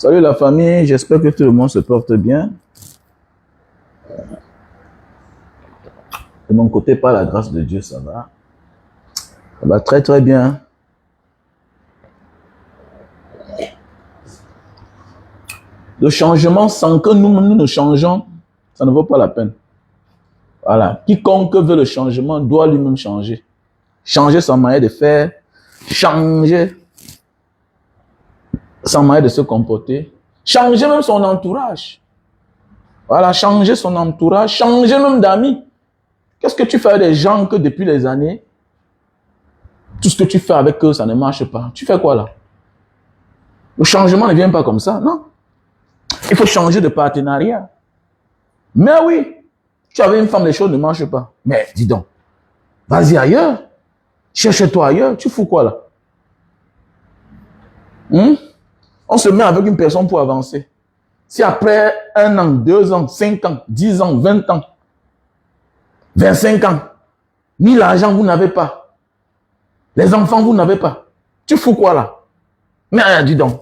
Salut la famille, j'espère que tout le monde se porte bien. De mon côté, par la grâce de Dieu, ça va. Ça va très très bien. Le changement sans que nous ne changeons, ça ne vaut pas la peine. Voilà. Quiconque veut le changement doit lui-même changer. Changer sa manière de faire, changer sa manière de se comporter, changer même son entourage. Voilà, changer son entourage, changer même d'amis. Qu'est-ce que tu fais avec des gens que depuis les années, tout ce que tu fais avec eux, ça ne marche pas? Tu fais quoi là? Le changement ne vient pas comme ça, non. Il faut changer de partenariat. Mais oui, tu avais une femme, les choses ne marchent pas. Mais dis donc, vas-y ailleurs. Cherche-toi ailleurs. Tu fous quoi là? On se met avec une personne pour avancer. Si après 1 an, 2 ans, 5 ans, 10 ans, 20 ans, 25 ans, ni l'argent vous n'avez pas, les enfants vous n'avez pas, tu fous quoi là? Mais dis donc,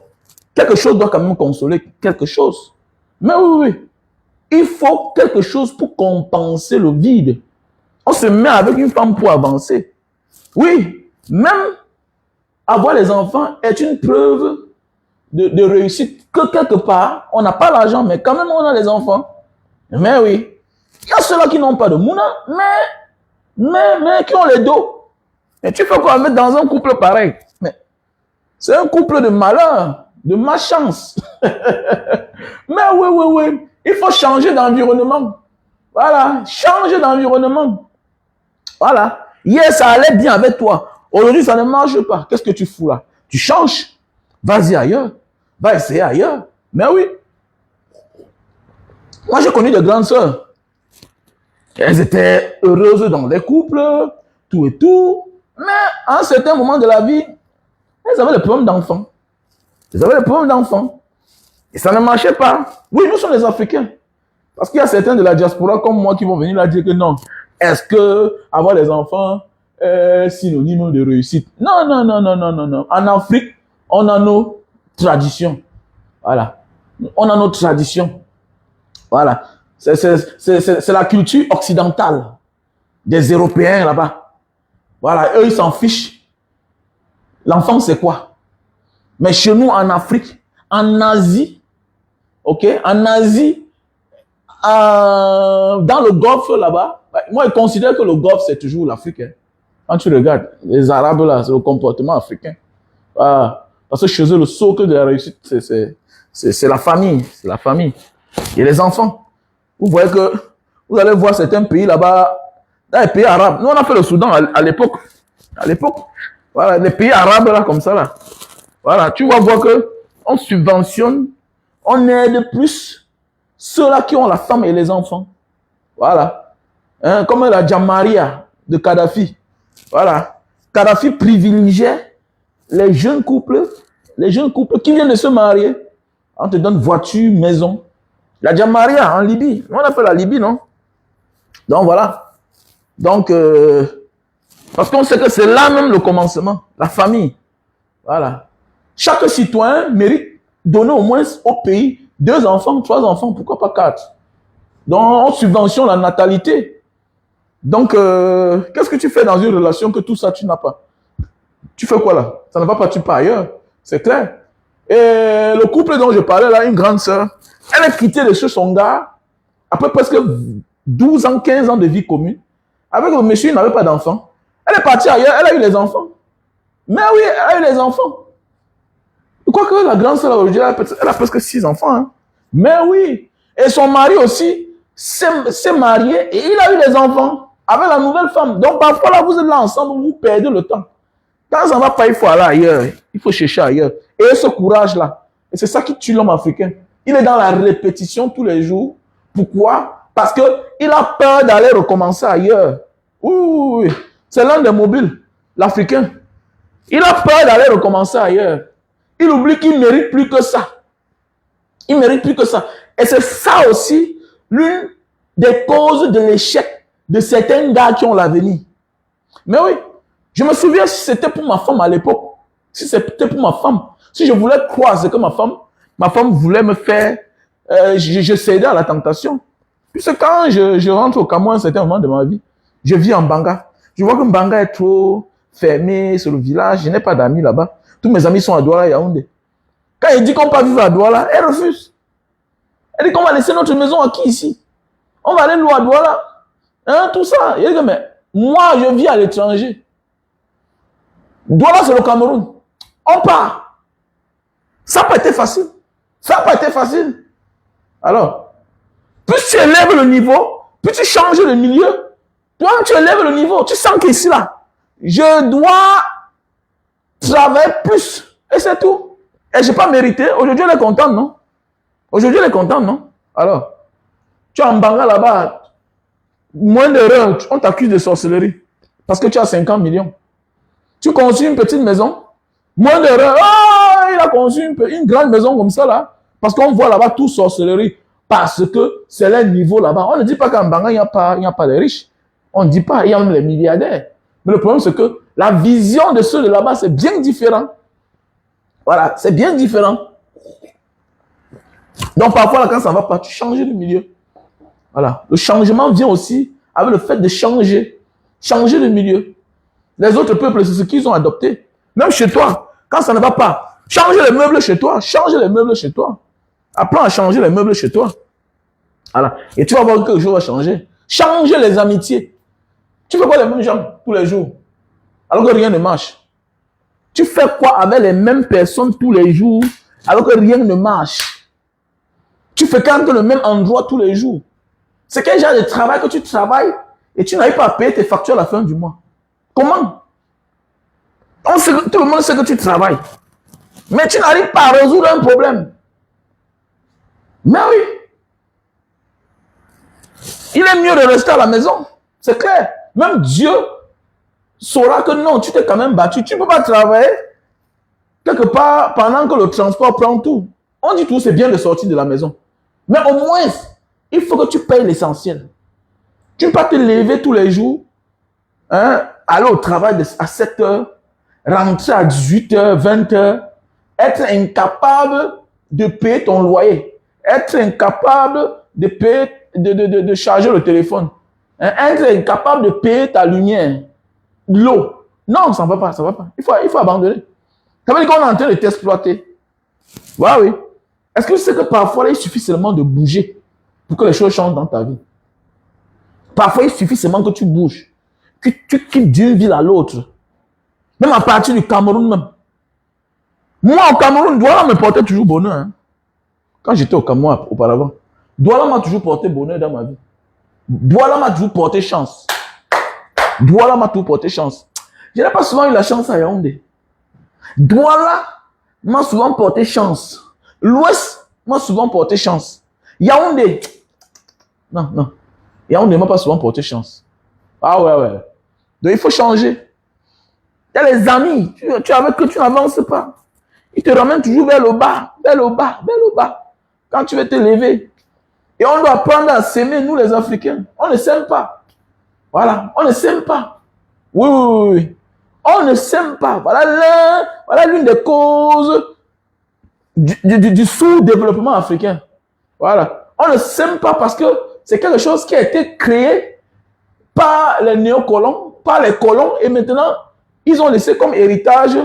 quelque chose doit quand même consoler quelque chose. Mais oui, il faut quelque chose pour compenser le vide. On se met avec une femme pour avancer. Oui, même avoir les enfants est une preuve de réussite. Que quelque part, on n'a pas l'argent, mais quand même on a les enfants. Mais oui, il y a ceux-là qui n'ont pas de mouna, mais qui ont les dos. Et tu fais quoi mettre dans un couple pareil? Mais c'est un couple de malheur, de malchance. Mais oui, il faut changer d'environnement. Voilà, changer d'environnement. Voilà. Hier, ça allait bien avec toi. Aujourd'hui, ça ne marche pas. Qu'est-ce que tu fous là? Tu changes. Vas-y ailleurs. Va essayer ailleurs. Mais oui. Moi, j'ai connu des grandes sœurs. Elles étaient heureuses dans les couples, tout et tout. Mais à un certain moment de la vie, elles avaient des problèmes d'enfants. Elles avaient des problèmes d'enfants. Et ça ne marchait pas. Oui, nous sommes les Africains. Parce qu'il y a certains de la diaspora comme moi qui vont venir là dire que non. Est-ce que avoir des enfants est synonyme de réussite? Non. En Afrique, on a nos traditions. Voilà. On a nos traditions. Voilà. C'est la culture occidentale des Européens là-bas. Voilà. Eux, ils s'en fichent. L'enfant, c'est quoi? Mais chez nous, en Afrique, en Asie, ok? En Asie, dans le Golfe là-bas, moi, je considère que le Golfe, c'est toujours l'Afrique. Hein. Quand tu regardes, les Arabes là, c'est le comportement africain. Voilà. Parce que chez eux, le socle de la réussite, c'est la famille. C'est la famille. Et les enfants. Vous voyez que, vous allez voir certains pays là-bas, dans les pays arabes. Nous, on a fait le Soudan à l'époque. À l'époque. Voilà, les pays arabes là, comme ça là. Voilà, tu vas voir que on subventionne, on aide plus ceux-là qui ont la femme et les enfants. Voilà. Hein, comme la Jamaria de Kadhafi. Voilà. Kadhafi privilégiait les jeunes couples qui viennent de se marier. On te donne voiture, maison. La Jamaria en Libye. On appelle la Libye, non? Donc voilà. Donc, parce qu'on sait que c'est là même le commencement. La famille. Voilà. Chaque citoyen mérite donner au moins au pays 2 enfants, 3 enfants, pourquoi pas 4. Donc, on subventionne la natalité. Donc, qu'est-ce que tu fais dans une relation que tout ça, tu n'as pas? Tu fais quoi là? Ça ne va pas, tu pars ailleurs. C'est clair. Et le couple dont je parlais là, une grande sœur, elle a quitté de chez son gars, après presque 12 ans, 15 ans de vie commune. Avec le monsieur, il n'avait pas d'enfants. Elle est partie ailleurs, elle a eu les enfants. Mais oui, elle a eu les enfants. Je crois que la grande sœur aujourd'hui, elle a presque 6 enfants. Hein. Mais oui. Et son mari aussi s'est marié et il a eu des enfants avec la nouvelle femme. Donc parfois là, vous êtes là ensemble, vous perdez le temps. Quand ça ne va pas, il faut aller ailleurs. Il faut chercher ailleurs. Et ce courage-là, et c'est ça qui tue l'homme africain. Il est dans la répétition tous les jours. Pourquoi? Parce qu'il a peur d'aller recommencer ailleurs. Oui. C'est l'un des mobiles, l'Africain. Il a peur d'aller recommencer ailleurs. Il oublie qu'il ne mérite plus que ça. Il ne mérite plus que ça. Et c'est ça aussi l'une des causes de l'échec de certains gars qui ont l'avenir. Mais oui, je me souviens si c'était pour ma femme à l'époque, si c'était pour ma femme, si je voulais croire ce que ma femme Ma femme voulait me faire... je cédais à la tentation. Puisque quand je rentre au Cameroun à un certain moment de ma vie, je vis en Banga. Je vois que Banga est trop fermé sur le village. Je n'ai pas d'amis là-bas. Tous mes amis sont à Douala et Yaoundé. Quand il dit qu'on ne peut pas vivre à Douala, elle refuse. Elle dit qu'on va laisser notre maison à qui ici? On va aller louer à Douala. Hein, tout ça. Il dit, mais moi, je vis à l'étranger. Douala, c'est le Cameroun. On part. Ça n'a pas été facile. Ça n'a pas été facile. Alors, plus tu élèves le niveau, plus tu changes le milieu, toi, tu élèves le niveau. Tu sens qu'ici, là, je dois travailler plus. Et c'est tout. Et je n'ai pas mérité. Aujourd'hui, elle est contente, non? Aujourd'hui, elle est contente, non? Alors, tu es en Banga là-bas, moins d'erreur, on t'accuse de sorcellerie. Parce que tu as 50 millions. Tu construis une petite maison, moins d'erreur. Oh, il a construit une grande maison comme ça, là. Parce qu'on voit là-bas tout sorcellerie. Parce que c'est le niveau là-bas. On ne dit pas qu'en Banga, il n'y a pas de riches. On ne dit pas, il y a même les milliardaires. Mais le problème, c'est que la vision de ceux de là-bas, c'est bien différent. Voilà, c'est bien différent. Donc, parfois, là, quand ça ne va pas, tu changes de milieu. Voilà. Le changement vient aussi avec le fait de changer. Changer de milieu. Les autres peuples, c'est ce qu'ils ont adopté. Même chez toi, quand ça ne va pas, change les meubles chez toi. Change les meubles chez toi. Apprends à changer les meubles chez toi. Voilà. Et tu vas voir que quelque chose va changer. Changer les amitiés. Tu fais quoi les mêmes gens tous les jours? Alors que rien ne marche. Tu fais quoi avec les mêmes personnes tous les jours alors que rien ne marche? Tu fréquentes le même endroit tous les jours. C'est quel genre de travail que tu travailles et tu n'arrives pas à payer tes factures à la fin du mois? Comment? Tout le monde sait que tu travailles. Mais tu n'arrives pas à résoudre un problème. Mais oui. Il est mieux de rester à la maison. C'est clair. Même Dieu saura que non, tu t'es quand même battu. Tu ne peux pas travailler quelque part pendant que le transport prend tout. On dit tout, c'est bien de sortir de la maison. Mais au moins, il faut que tu payes l'essentiel. Tu ne peux pas te lever tous les jours, hein, aller au travail à 7 heures, rentrer à 18 heures, 20 heures, être incapable de payer ton loyer, être incapable de payer, de charger le téléphone, hein, être incapable de payer ta lumière, l'eau. Non, ça ne va pas, ça ne va pas. Il faut abandonner. Ça veut dire qu'on est en train de t'exploiter. Ouais, oui. Est-ce que tu sais que parfois, il suffit seulement de bouger pour que les choses changent dans ta vie? Parfois, il suffit seulement que tu bouges, que tu quittes d'une ville à l'autre. Même à partir du Cameroun même. Moi, au Cameroun, Douala me portait toujours bonheur. Hein. Quand j'étais au Cameroun auparavant, Douala m'a toujours porté bonheur dans ma vie. Douala m'a toujours porté chance. Douala m'a toujours porté chance. Je n'ai pas souvent eu la chance à Yaoundé. Douala m'a souvent porté chance. L'Ouest m'a souvent porté chance. Yaoundé, non, non. Yaoundé m'a pas souvent porté chance. Ah ouais, ouais. Donc il faut changer. Il y a les amis, tu avec que tu n'avances pas. Ils te ramènent toujours vers le bas, vers le bas, vers le bas. Quand tu veux te lever. Et on doit apprendre à s'aimer, nous les Africains. On ne s'aime pas. Voilà, on ne s'aime pas. Oui, oui, oui, oui. On ne s'aime pas. Voilà l'une des causes du sous-développement africain. Voilà. On ne s'aime pas parce que c'est quelque chose qui a été créé par les néocolons, par les colons, et maintenant, ils ont laissé comme héritage,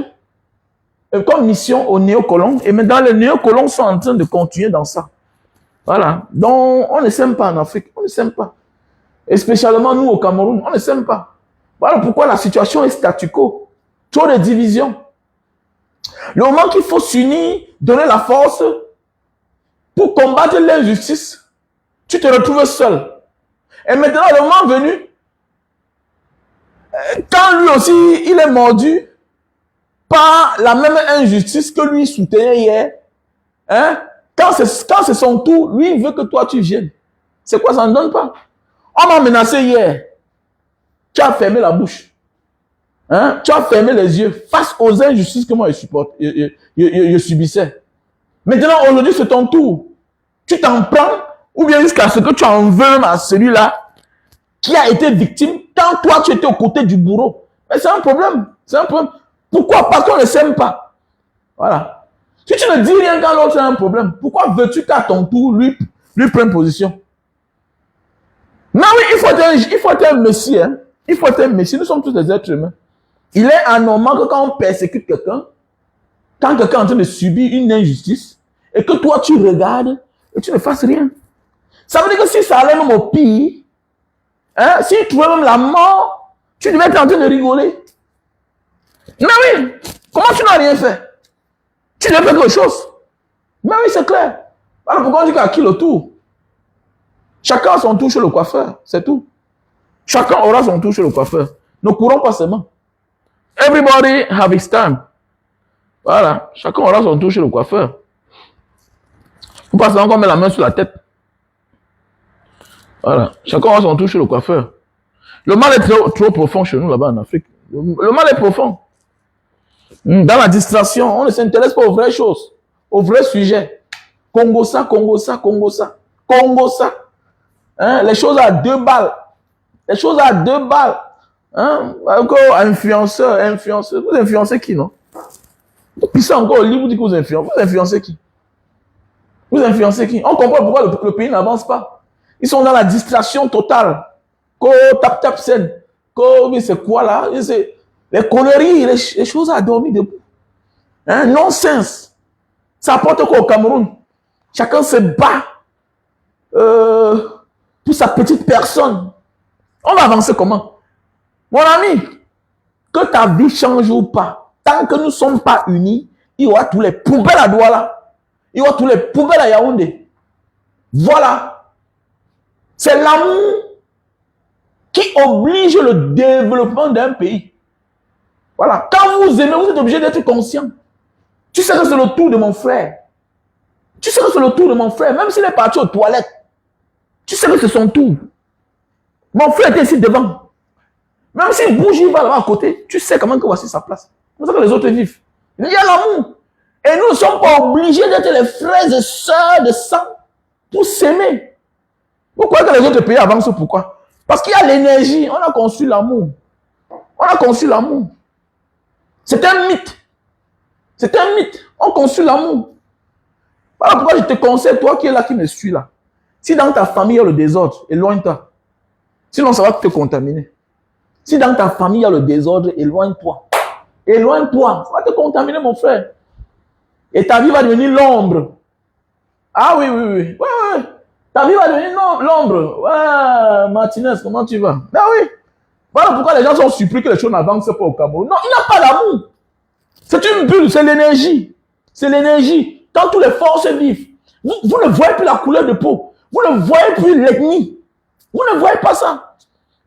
comme mission aux néocolons, et maintenant les néocolons sont en train de continuer dans ça. Voilà. Donc, on ne s'aime pas en Afrique, on ne s'aime pas. Et spécialement nous au Cameroun, on ne s'aime pas. Voilà pourquoi la situation est statu quo. Trop de divisions. Le moment qu'il faut s'unir, donner la force pour combattre l'injustice, tu te retrouves seul. Et maintenant, le moment venu, quand lui aussi, il est mordu par la même injustice que lui soutenait hier, hein? Quand c'est son tour, lui, il veut que toi, tu viennes. C'est quoi, ça ne donne pas? On m'a menacé hier. Tu as fermé la bouche. Hein? Tu as fermé les yeux face aux injustices que moi, je subissais. Maintenant, aujourd'hui, c'est ton tour. Tu t'en prends, ou bien jusqu'à ce que tu en veux à celui-là qui a été victime quand toi, tu étais aux côtés du bourreau. Mais c'est un problème. C'est un problème. Pourquoi? Parce qu'on ne s'aime pas. Voilà. Si tu ne dis rien quand l'autre a un problème, pourquoi veux-tu qu'à ton tour, lui prenne position? Non, oui, il faut être un messie. Hein. Il faut être un messie. Nous sommes tous des êtres humains. Il est anormal que quand on persécute quelqu'un, quand quelqu'un est en train de subir une injustice, et que toi tu regardes et tu ne fasses rien. Ça veut dire que si ça allait même au pire, hein, si tu trouvais même la mort, tu devais être en train de rigoler. Mais oui, comment tu n'as rien fait? Tu devais faire quelque chose. Mais oui, c'est clair. Alors pourquoi on dit qu'à qui le tour? Chacun a son tour chez le coiffeur, c'est tout. Chacun aura son tour chez le coiffeur. Ne courons pas seulement. Everybody have his time. Voilà, chacun aura son tour chez le coiffeur. Faut pas seulement qu'on met la main sur la tête. Voilà, chacun aura son tour chez le coiffeur. Le mal est trop profond chez nous là-bas en Afrique. Le mal est profond. Dans la distraction, on ne s'intéresse pas aux vraies choses, aux vrais sujets. Congo ça, Congo ça, Congo ça, Congo ça. Hein, les choses à 2 balles. Les choses à 2 balles. Hein, encore influenceur. Vous influencez qui, non? Vous pissez encore au lit, vous dites que vous influencez. Vous influencez qui? Vous influencez qui? On comprend pourquoi le pays n'avance pas. Ils sont dans la distraction totale. Tap scène. C'est quoi là? Les conneries, les choses à dormir debout. Hein, non-sens. Ça apporte quoi au Cameroun? Chacun se bat pour sa petite personne. On va avancer comment? Mon ami, que ta vie change ou pas, tant que nous ne sommes pas unis, il y aura tous les poubelles à Douala. Il y aura tous les poubelles à Yaoundé. Voilà. C'est l'amour qui oblige le développement d'un pays. Voilà. Quand vous aimez, vous êtes obligé d'être conscient. Tu sais que c'est le tour de mon frère. Tu sais que c'est le tour de mon frère. Même s'il est parti aux toilettes, tu sais que c'est son tour. Mon frère était ici devant. Même s'il bouge, il va là-bas à côté. Tu sais comment que voici sa place. C'est ça que les autres vivent. Il y a l'amour. Et nous ne sommes pas obligés d'être les frères et sœurs de sang pour s'aimer. Vous croyez que les autres pays avancent pourquoi? Parce qu'il y a l'énergie. On a conçu l'amour. On a conçu l'amour. C'est un mythe. C'est un mythe. On conçut l'amour. Voilà pourquoi je te conseille, toi qui es là, qui me suis là. Si dans ta famille il y a le désordre, éloigne-toi. Sinon, ça va te contaminer. Si dans ta famille il y a le désordre, éloigne-toi. Éloigne-toi. Ça va te contaminer, mon frère. Et ta vie va devenir l'ombre. Ah oui. Ouais. Ta vie va devenir l'ombre. Ouais, Martinez, comment tu vas? Ah oui. Voilà pourquoi les gens sont surpris que les choses n'avancent pas au Cameroun. Non, il n'y a pas d'amour. C'est une bulle, c'est l'énergie. C'est l'énergie. Quand toutes les forces vivent, vous ne voyez plus la couleur de peau. Vous ne voyez plus l'ethnie. Vous ne voyez pas ça.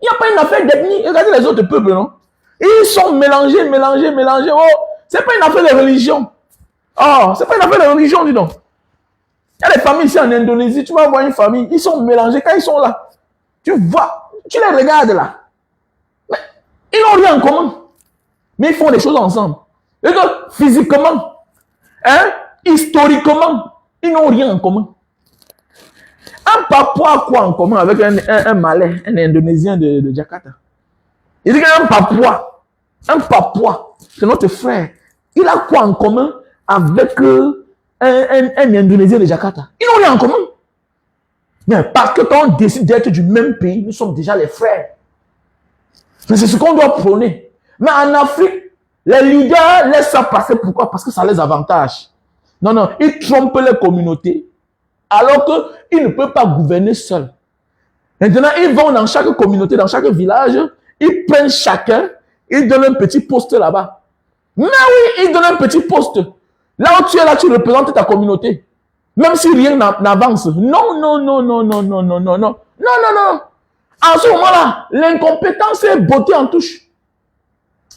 Il n'y a pas une affaire d'ethnie. Regardez les autres peuples, non? Ils sont mélangés. Oh, c'est pas une affaire de religion. Oh, c'est pas une affaire de religion, dis donc. Il y a des familles ici en Indonésie, tu vas voir une famille, ils sont mélangés. Quand ils sont là, tu vois, tu les regardes là. Mais ils n'ont rien en commun. Mais ils font des choses ensemble. Et que physiquement, hein, historiquement, ils n'ont rien en commun. Un Papouas a quoi en commun avec un Malais, un Indonésien de Jakarta? Il dit qu'un Papouas, c'est notre frère. Il a quoi en commun avec un Indonésien de Jakarta? Ils n'ont rien en commun. Mais parce que quand on décide d'être du même pays, nous sommes déjà les frères. Mais c'est ce qu'on doit prôner. Mais en Afrique, les leaders laissent ça passer. Pourquoi? Parce que ça les avantage. Non, ils trompent les communautés. Alors qu'ils ne peuvent pas gouverner seuls. Maintenant, ils vont dans chaque communauté, dans chaque village, ils prennent chacun, ils donnent un petit poste là-bas. Mais oui, ils donnent un petit poste. Là où tu es là, tu représentes ta communauté. Même si rien n'avance. Non. En ce moment-là, l'incompétence est bottée en touche.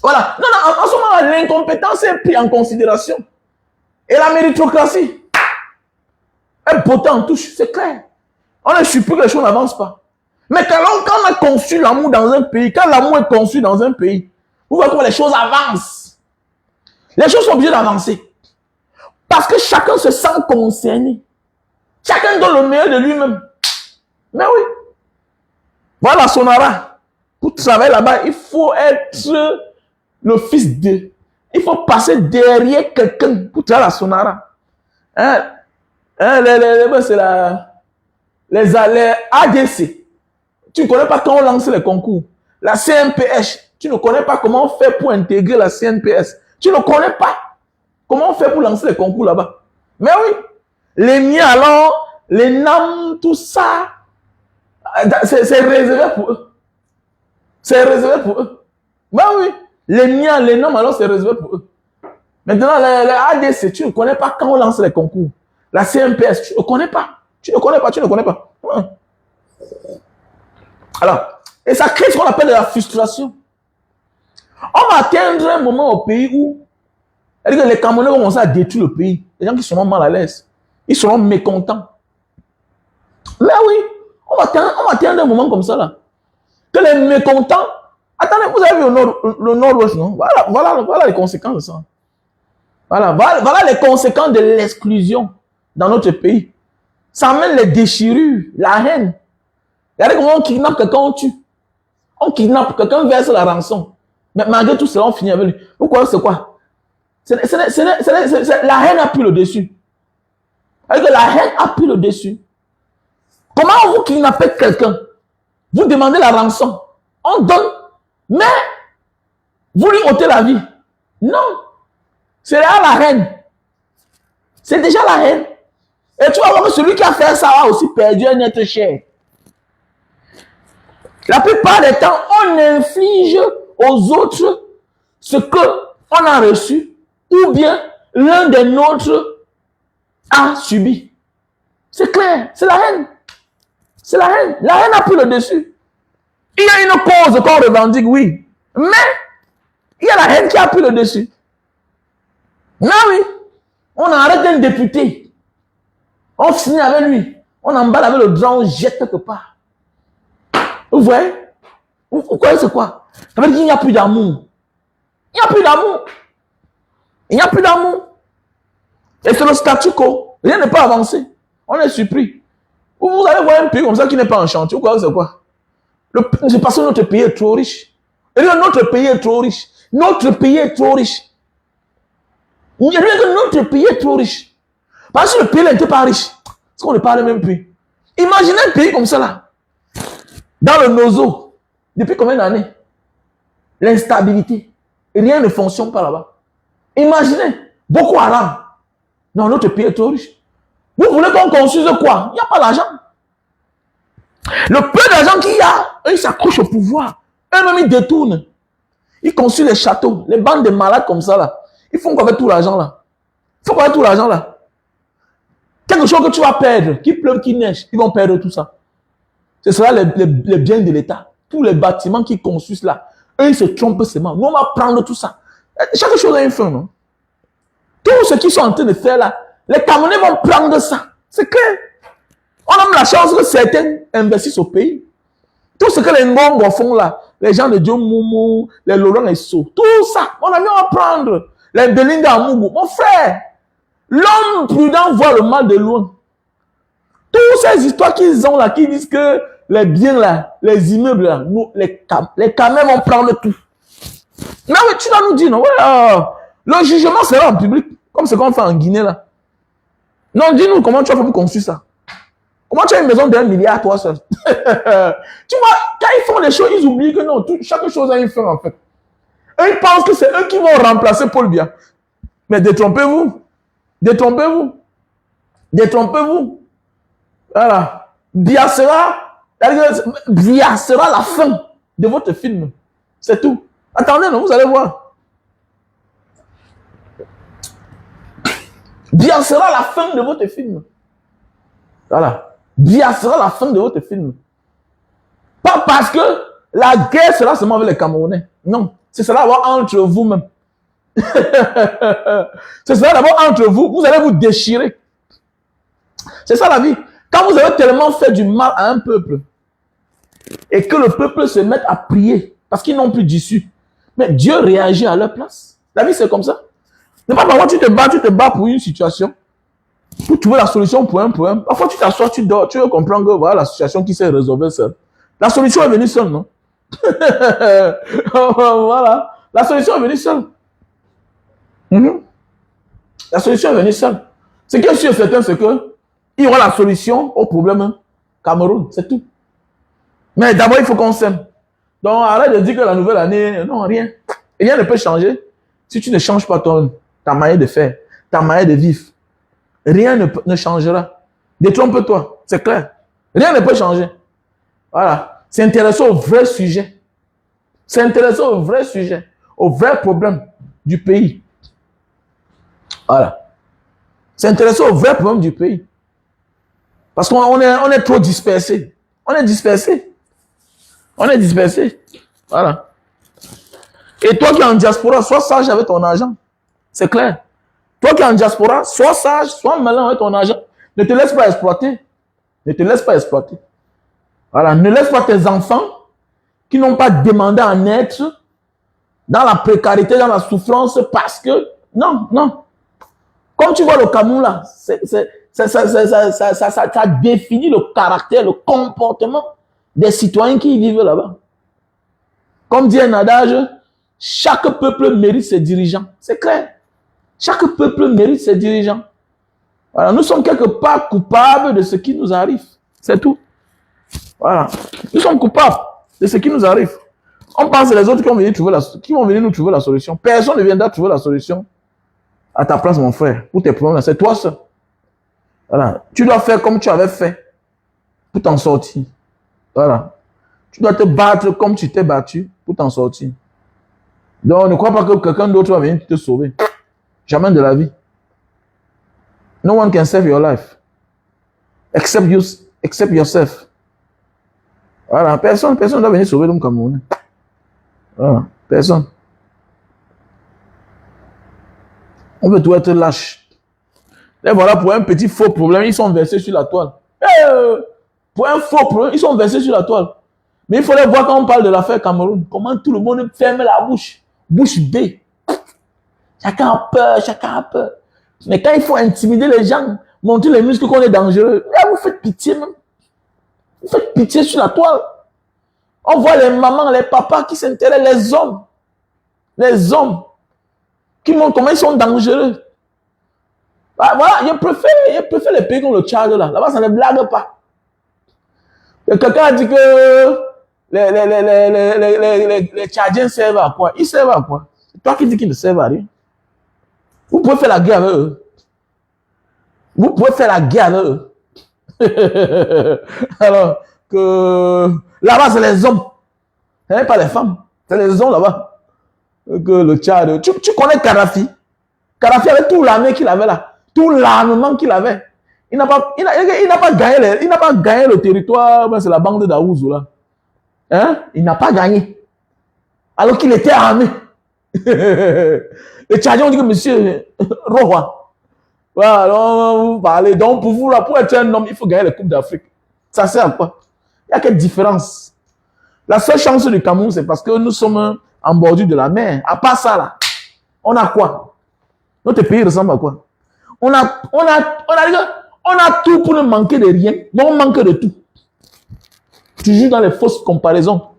Voilà. En ce moment-là, l'incompétence est prise en considération. Et la méritocratie est bottée en touche, c'est clair. On est surpris que les choses n'avancent pas. Mais quand on a conçu l'amour dans un pays, quand l'amour est conçu dans un pays, vous voyez comment les choses avancent. Les choses sont obligées d'avancer. Parce que chacun se sent concerné. Chacun donne le meilleur de lui-même. Mais oui. Voilà Sonara. Pour travailler là-bas, il faut être le fils de. Il faut passer derrière quelqu'un pour travailler à Sonara. Hein? Hein, c'est les ADC. Tu ne connais pas quand on lance les concours. La CNPS, tu ne connais pas comment on fait pour intégrer la CNPS. Tu ne connais pas comment on fait pour lancer les concours là-bas. Mais oui, les miens alors, les NAM, tout ça, c'est réservé pour eux. C'est réservé pour eux. Ben oui, les miens, les NAM alors, c'est réservé pour eux. Maintenant, les ADC, tu ne connais pas quand on lance les concours. La CNPS, tu ne connais pas. Tu ne connais pas, tu ne connais pas. Alors, et ça crée ce qu'on appelle de la frustration. On va atteindre un moment au pays où les Camerounais vont commencer à détruire le pays. Les gens qui seront mal à l'aise. Ils seront mécontents. Mais oui, on va atteindre un moment comme ça là. Que les mécontents. Attendez, vous avez vu le Nord-Ouest, non? Voilà les conséquences de ça. Voilà les conséquences de l'exclusion dans notre pays. Ça amène les déchirures, la haine. Regardez comment on kidnappe quelqu'un, on tue. On kidnappe quelqu'un, verse la rançon. Mais malgré tout cela, on finit avec lui. Pourquoi c'est quoi? La haine a pris le dessus. La haine a pris le dessus. Comment vous kidnappez quelqu'un? Vous demandez la rançon. On donne. Mais vous lui ôtez la vie. Non. C'est là la haine. C'est déjà la haine. Et tu vas voir que celui qui a fait ça a aussi perdu un être cher. La plupart des temps, on inflige aux autres ce qu'on a reçu ou bien l'un des nôtres a subi. C'est clair, c'est la haine. C'est la haine. La haine a pris le dessus. Il y a une cause qu'on revendique, oui. Mais il y a la haine qui a pris le dessus. Non, oui. On arrête un député. On signe avec lui. On emballe avec le drap, on jette quelque part. Vous voyez? Vous croyez c'est quoi? Ça veut dire qu'il n'y a plus d'amour. Il n'y a plus d'amour. Il n'y a plus d'amour. Et c'est le statu quo. Rien n'est pas avancé. On est surpris. Vous allez voir un pays comme ça qui n'est pas en chantier. Vous croyez c'est quoi? C'est parce que notre pays est trop riche. Et notre pays est trop riche. Notre pays est trop riche. Notre pays est trop riche. Parce que le pays n'était pas riche. Parce qu'on ne parle même plus. Imaginez un pays comme ça là. Dans le nozo. Depuis combien d'années? L'instabilité. Et rien ne fonctionne pas là-bas. Imaginez. Boko Haram. Non, notre pays est trop riche. Vous voulez qu'on construise quoi? Il n'y a pas d'argent. Le peu d'argent qu'il y a, eux, ils s'accrochent au pouvoir. Eux-mêmes, ils détournent. Ils construisent les châteaux, les bandes de malades comme ça là. Ils font quoi avec tout l'argent là? Ils font quoi avec tout l'argent là? Quelque chose que tu vas perdre, qu'il pleuve, qu'il neige, ils vont perdre tout ça. Ce sera les biens de l'État. Tous les bâtiments qu'ils construisent là. Eux, ils se trompent seulement. Nous, on va prendre tout ça. Chaque chose a une fin, non? Tout ce qu'ils sont en train de faire là, les Camerounais vont prendre ça. C'est clair. On a la chance que certains investissent au pays. Tout ce que les Ngongo font là, les gens de Dieu Moumou, les Laurent et So, tout ça, mon ami, on va prendre. Les Belinda Amougou, mon frère, l'homme prudent voit le mal de loin. Toutes ces histoires qu'ils ont là, qui disent que les biens là, les immeubles là, nous, les Camerounais vont prendre tout. Mais oui, tu dois nous dire, non, ouais, le jugement sera en public, comme ce qu'on fait en Guinée là. Non, dis-nous comment tu as fait pour construire ça. Comment tu as une maison d'1 milliard toi seul? Tu vois, quand ils font les choses, ils oublient que non, chaque chose a une fin en fait. Eux, ils pensent que c'est eux qui vont remplacer Paul Biya. Mais détrompez-vous. Détrompez-vous. Détrompez-vous. Voilà. Biya sera la fin de votre film. C'est tout. Attendez, non, vous allez voir. Biya sera la fin de votre film. Voilà. Biya sera la fin de votre film. Pas parce que la guerre sera seulement avec les Camerounais. Non. C'est cela d'abord entre vous-même. C'est cela d'abord entre vous. Vous allez vous déchirer. C'est ça la vie. Quand vous avez tellement fait du mal à un peuple et que le peuple se mette à prier parce qu'ils n'ont plus d'issue, mais Dieu réagit à leur place. La vie, c'est comme ça. Ne pas parfois tu te bats pour une situation. Pour trouver la solution pour un problème. Parfois, tu t'assois, tu dors, tu veux comprendre que voilà la situation qui s'est résolvée seule. La solution est venue seule, non? Voilà. La solution est venue seule. La solution est venue seule. Ce qui est sûr et certain, c'est que il y aura la solution au problème Cameroun, c'est tout. Mais d'abord, il faut qu'on s'aime. Donc, arrête de dire que la nouvelle année, non, rien. Rien ne peut changer si tu ne changes pas ta manière de faire, ta manière de vivre. Rien ne changera. Détrompe-toi, c'est clair. Rien ne peut changer. Voilà. S'intéresser au vrai sujet. S'intéresser au vrai sujet, au vrai problème du pays. Voilà. S'intéresser au vrai problème du pays. Parce qu'on est trop dispersé. On est dispersé. On est dispersé. Voilà. Et toi qui es en diaspora, sois sage avec ton argent. C'est clair. Toi qui es en diaspora, sois sage, sois malin avec ton argent. Ne te laisse pas exploiter. Ne te laisse pas exploiter. Voilà. Ne laisse pas tes enfants qui n'ont pas demandé à naître dans la précarité, dans la souffrance, parce que... Non, non. Comme tu vois le Cameroun là, ça définit le caractère, le comportement des citoyens qui vivent là-bas. Comme dit un adage, chaque peuple mérite ses dirigeants. C'est clair. Chaque peuple mérite ses dirigeants. Voilà, nous sommes quelque part coupables de ce qui nous arrive. C'est tout. Voilà. Nous sommes coupables de ce qui nous arrive. On pense les autres qui vont venir nous trouver la solution. Personne ne viendra trouver la solution à ta place, mon frère. Pour tes problèmes, c'est toi seul. Voilà. Tu dois faire comme tu avais fait pour t'en sortir. Voilà. Tu dois te battre comme tu t'es battu pour t'en sortir. Donc, ne crois pas que quelqu'un d'autre va venir te sauver. Jamais de la vie. No one can save your life. Except yourself. Voilà. Personne ne doit venir sauver l'homme camerounais. Voilà. Personne. On veut tout être lâche. Et voilà, pour un petit faux problème, ils sont versés sur la toile. Pour un faux problème, ils sont versés sur la toile. Mais il faudrait voir quand on parle de l'affaire Cameroun, comment tout le monde ferme la bouche. Bouche bée. Chacun a peur, chacun a peur. Mais quand il faut intimider les gens, montrer les muscles qu'on est dangereux, là, vous faites pitié même. Vous faites pitié sur la toile. On voit les mamans, les papas qui s'intéressent, les hommes. Les hommes. Qui montrent comment ils sont dangereux. Ah, voilà, je préfère les pays comme le Tchad là. Là-bas, ça ne blague pas. Quelqu'un a dit que les Tchadiens servent à quoi? Ils servent à quoi? C'est toi qui dis qu'ils ne servent à rien. Vous pouvez faire la guerre avec eux. Vous pouvez faire la guerre avec eux. Alors que là-bas, c'est les hommes. Ce n'est pas les femmes. C'est les hommes là-bas. Que le Tchad. Tu connais Kadhafi? Kadhafi avait tout l'armée qu'il avait là. Tout l'armement qu'il avait. Il n'a pas gagné le territoire, c'est la bande d'Aouzou là. Hein? Il n'a pas gagné. Alors qu'il était armé. Les Tchadiens ont dit que monsieur Roy. Voilà, alors vous parlez. Donc pour vous là, pour être un homme, il faut gagner la Coupe d'Afrique. Ça sert à quoi? Il y a quelle différence? La seule chance du Cameroun, c'est parce que nous sommes en bordure de la mer. À part ça là, on a quoi? Notre pays ressemble à quoi? On a tout pour ne manquer de rien, mais on manque de tout. Toujours dans les fausses comparaisons.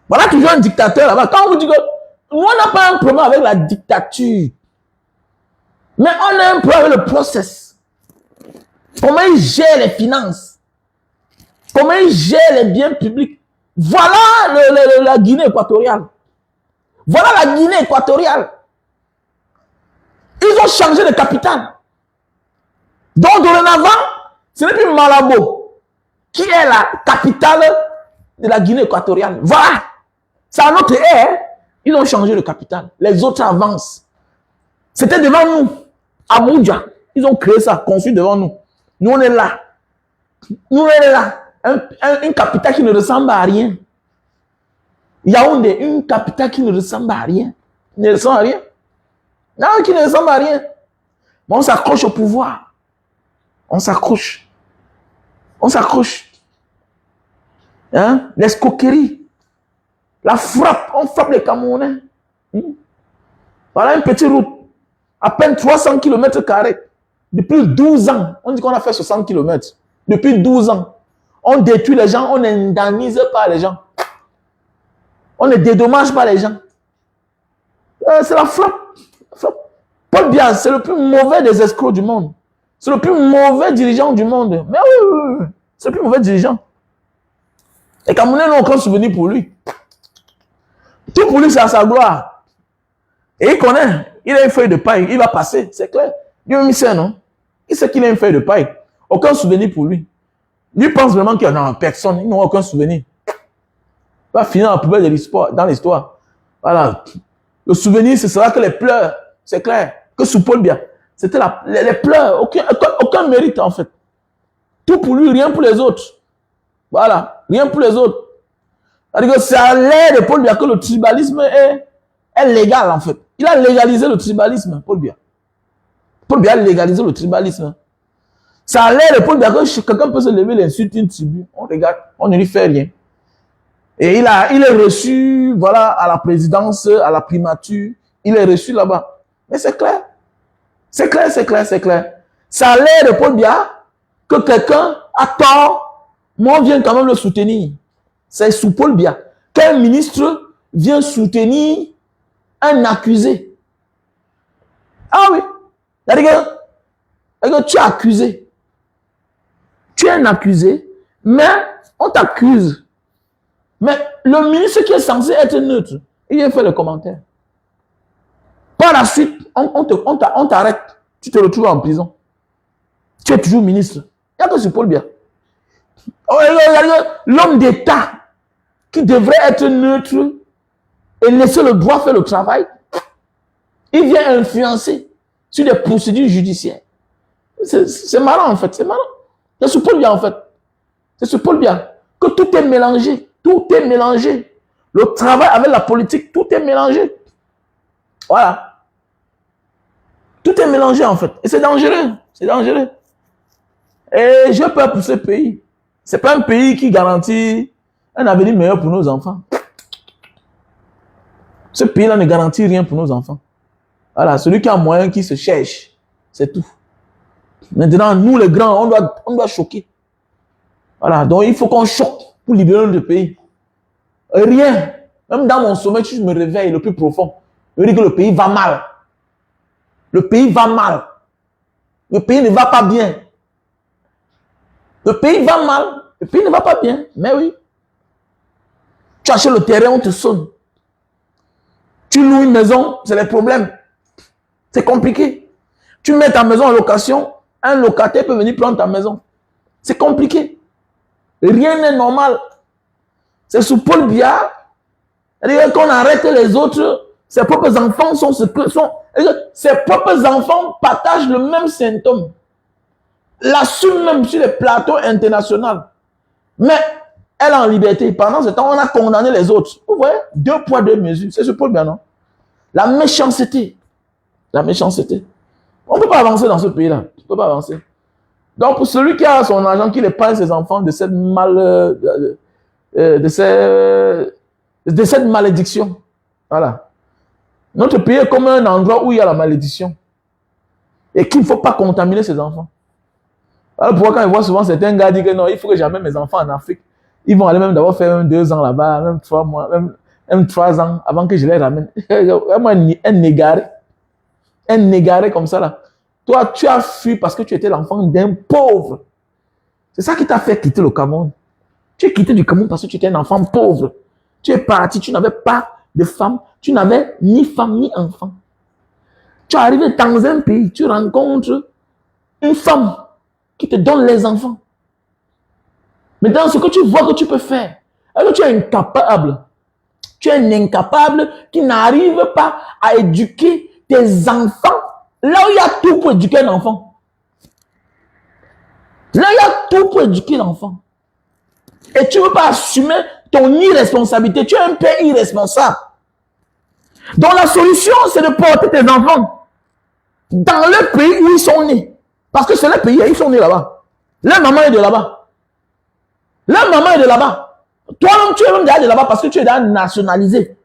Voilà toujours un dictateur là-bas. Quand on vous dit que nous, on n'a pas un problème avec la dictature, mais on a un problème avec le process. Comment il gère les finances? Comment il gère les biens publics? Voilà la Guinée équatoriale. Voilà la Guinée équatoriale. Ils ont changé de capitale. Donc, dorénavant, ce n'est plus Malabo qui est la capitale de la Guinée équatoriale. Voilà. C'est à notre ère. Ils ont changé de capitale. Les autres avancent. C'était devant nous. Abuja. Ils ont créé ça, construit devant nous. Nous, on est là. Nous, on est là. Une capitale qui ne ressemble à rien. Yaoundé, une capitale qui ne ressemble à rien. Ne ressemble à rien. Non, qui ne ressemble à rien. Mais on s'accroche au pouvoir. On s'accroche. On s'accroche. Hein? L'escroquerie. La frappe. On frappe les Camerounais. Voilà une petite route. À peine 300 km². Depuis 12 ans. On dit qu'on a fait 60 km. Depuis 12 ans. On détruit les gens. On n'indemnise pas les gens. On ne dédommage pas les gens. C'est la frappe. Pas Paul Biya, c'est le plus mauvais des escrocs du monde. C'est le plus mauvais dirigeant du monde. Mais oui. C'est le plus mauvais dirigeant. Les Camerounais n'ont aucun souvenir pour lui. Tout pour lui, c'est à sa gloire. Et il connaît. Il a une feuille de paille. Il va passer. C'est clair. Il sait, non? Il sait qu'il a une feuille de paille. Aucun souvenir pour lui. Lui pense vraiment qu'il n'y en a personne. Il n'a aucun souvenir. Il va finir dans la poubelle de l'histoire, dans l'histoire. Voilà. Le souvenir, ce sera que les pleurs. C'est clair. Que sous Paul Biya, c'était les pleurs. Aucun mérite, en fait. Tout pour lui, rien pour les autres. Voilà. Rien pour les autres. C'est-à-dire que c'est à l'aide de Paul Biya que le tribalisme est légal, en fait. Il a légalisé le tribalisme, Paul Biya. Paul Biya a légalisé le tribalisme. C'est à l'aide de Paul Biya que quelqu'un peut se lever, l'insulter une tribu. On regarde, on ne lui fait rien. Et il est reçu, voilà, à la présidence, à la primature. Il est reçu là-bas. Mais c'est clair. C'est clair. C'est à l'aide de Paul Biya que quelqu'un a tort. Moi, on vient quand même le soutenir. C'est sous Paul Biya qu'un ministre vient soutenir un accusé. Ah oui. C'est-à-dire que tu es accusé. Tu es un accusé, mais on t'accuse. Mais le ministre qui est censé être neutre, il vient faire le commentaire. Par la suite, on t'arrête. Tu te retrouves en prison. Tu es toujours ministre. Il n'y a que sur Paul Biya. L'homme d'État qui devrait être neutre et laisser le droit faire le travail, il vient influencer sur des procédures judiciaires. C'est marrant en fait, c'est marrant. C'est sur Paul Biya en fait. C'est sur Paul Biya que tout est mélangé. Tout est mélangé. Le travail avec la politique, tout est mélangé. Voilà. Tout est mélangé en fait. Et c'est dangereux. C'est dangereux. Et j'ai peur pour ce pays. C'est pas un pays qui garantit un avenir meilleur pour nos enfants. Ce pays-là ne garantit rien pour nos enfants. Voilà, celui qui a moyen, qui se cherche. C'est tout. Maintenant, nous les grands, on doit choquer. Voilà, donc il faut qu'on choque pour libérer notre pays. Rien. Même dans mon sommeil, je me réveille le plus profond. Je dis que le pays va mal. Le pays va mal. Le pays ne va pas bien. Le pays va mal. Le pays ne va pas bien. Mais oui. Tu achètes le terrain, on te sonne. Tu loues une maison, c'est les problèmes. C'est compliqué. Tu mets ta maison en location, un locataire peut venir prendre ta maison. C'est compliqué. Rien n'est normal. C'est sous Paul Biya. C'est-à-dire qu'on arrête les autres, ses propres enfants ses propres enfants partagent le même symptôme. L'assument même sur les plateaux internationaux. Mais elle est en liberté. Pendant ce temps, on a condamné les autres. Vous voyez, 2 poids, 2 mesures. C'est ce Paul Biya, non? La méchanceté. La méchanceté. On ne peut pas avancer dans ce pays-là. On ne peut pas avancer. Donc, pour celui qui a son argent, qui épargne ses enfants de cette malédiction. Voilà. Notre pays est comme un endroit où il y a la malédiction. Et qu'il ne faut pas contaminer ses enfants. Alors pourquoi quand je vois souvent certains gars dire que non, il faut que j'amène mes enfants en Afrique. Ils vont aller même d'abord faire 2 ans là-bas, même 3 mois, même 3 ans avant que je les ramène. Vraiment un négaré comme ça là. Toi, tu as fui parce que tu étais l'enfant d'un pauvre. C'est ça qui t'a fait quitter le Cameroun. Tu es quitté du Cameroun parce que tu étais un enfant pauvre. Tu es parti, tu n'avais pas de femme, tu n'avais ni femme ni enfant. Tu es arrivé dans un pays, tu rencontres une femme qui te donne les enfants. Maintenant, ce que tu vois que tu peux faire, alors tu es incapable. Tu es un incapable qui n'arrive pas à éduquer tes enfants là où il y a tout pour éduquer un enfant. Là où il y a tout pour éduquer l'enfant. Et tu ne veux pas assumer ton irresponsabilité. Tu es un père irresponsable. Donc la solution, c'est de porter tes enfants dans le pays où ils sont nés. Parce que c'est le pays, ils sont nés là-bas. Leur maman est de là-bas. Leur maman est de là-bas. Toi-même, tu es même déjà de là-bas parce que tu es déjà nationalisé.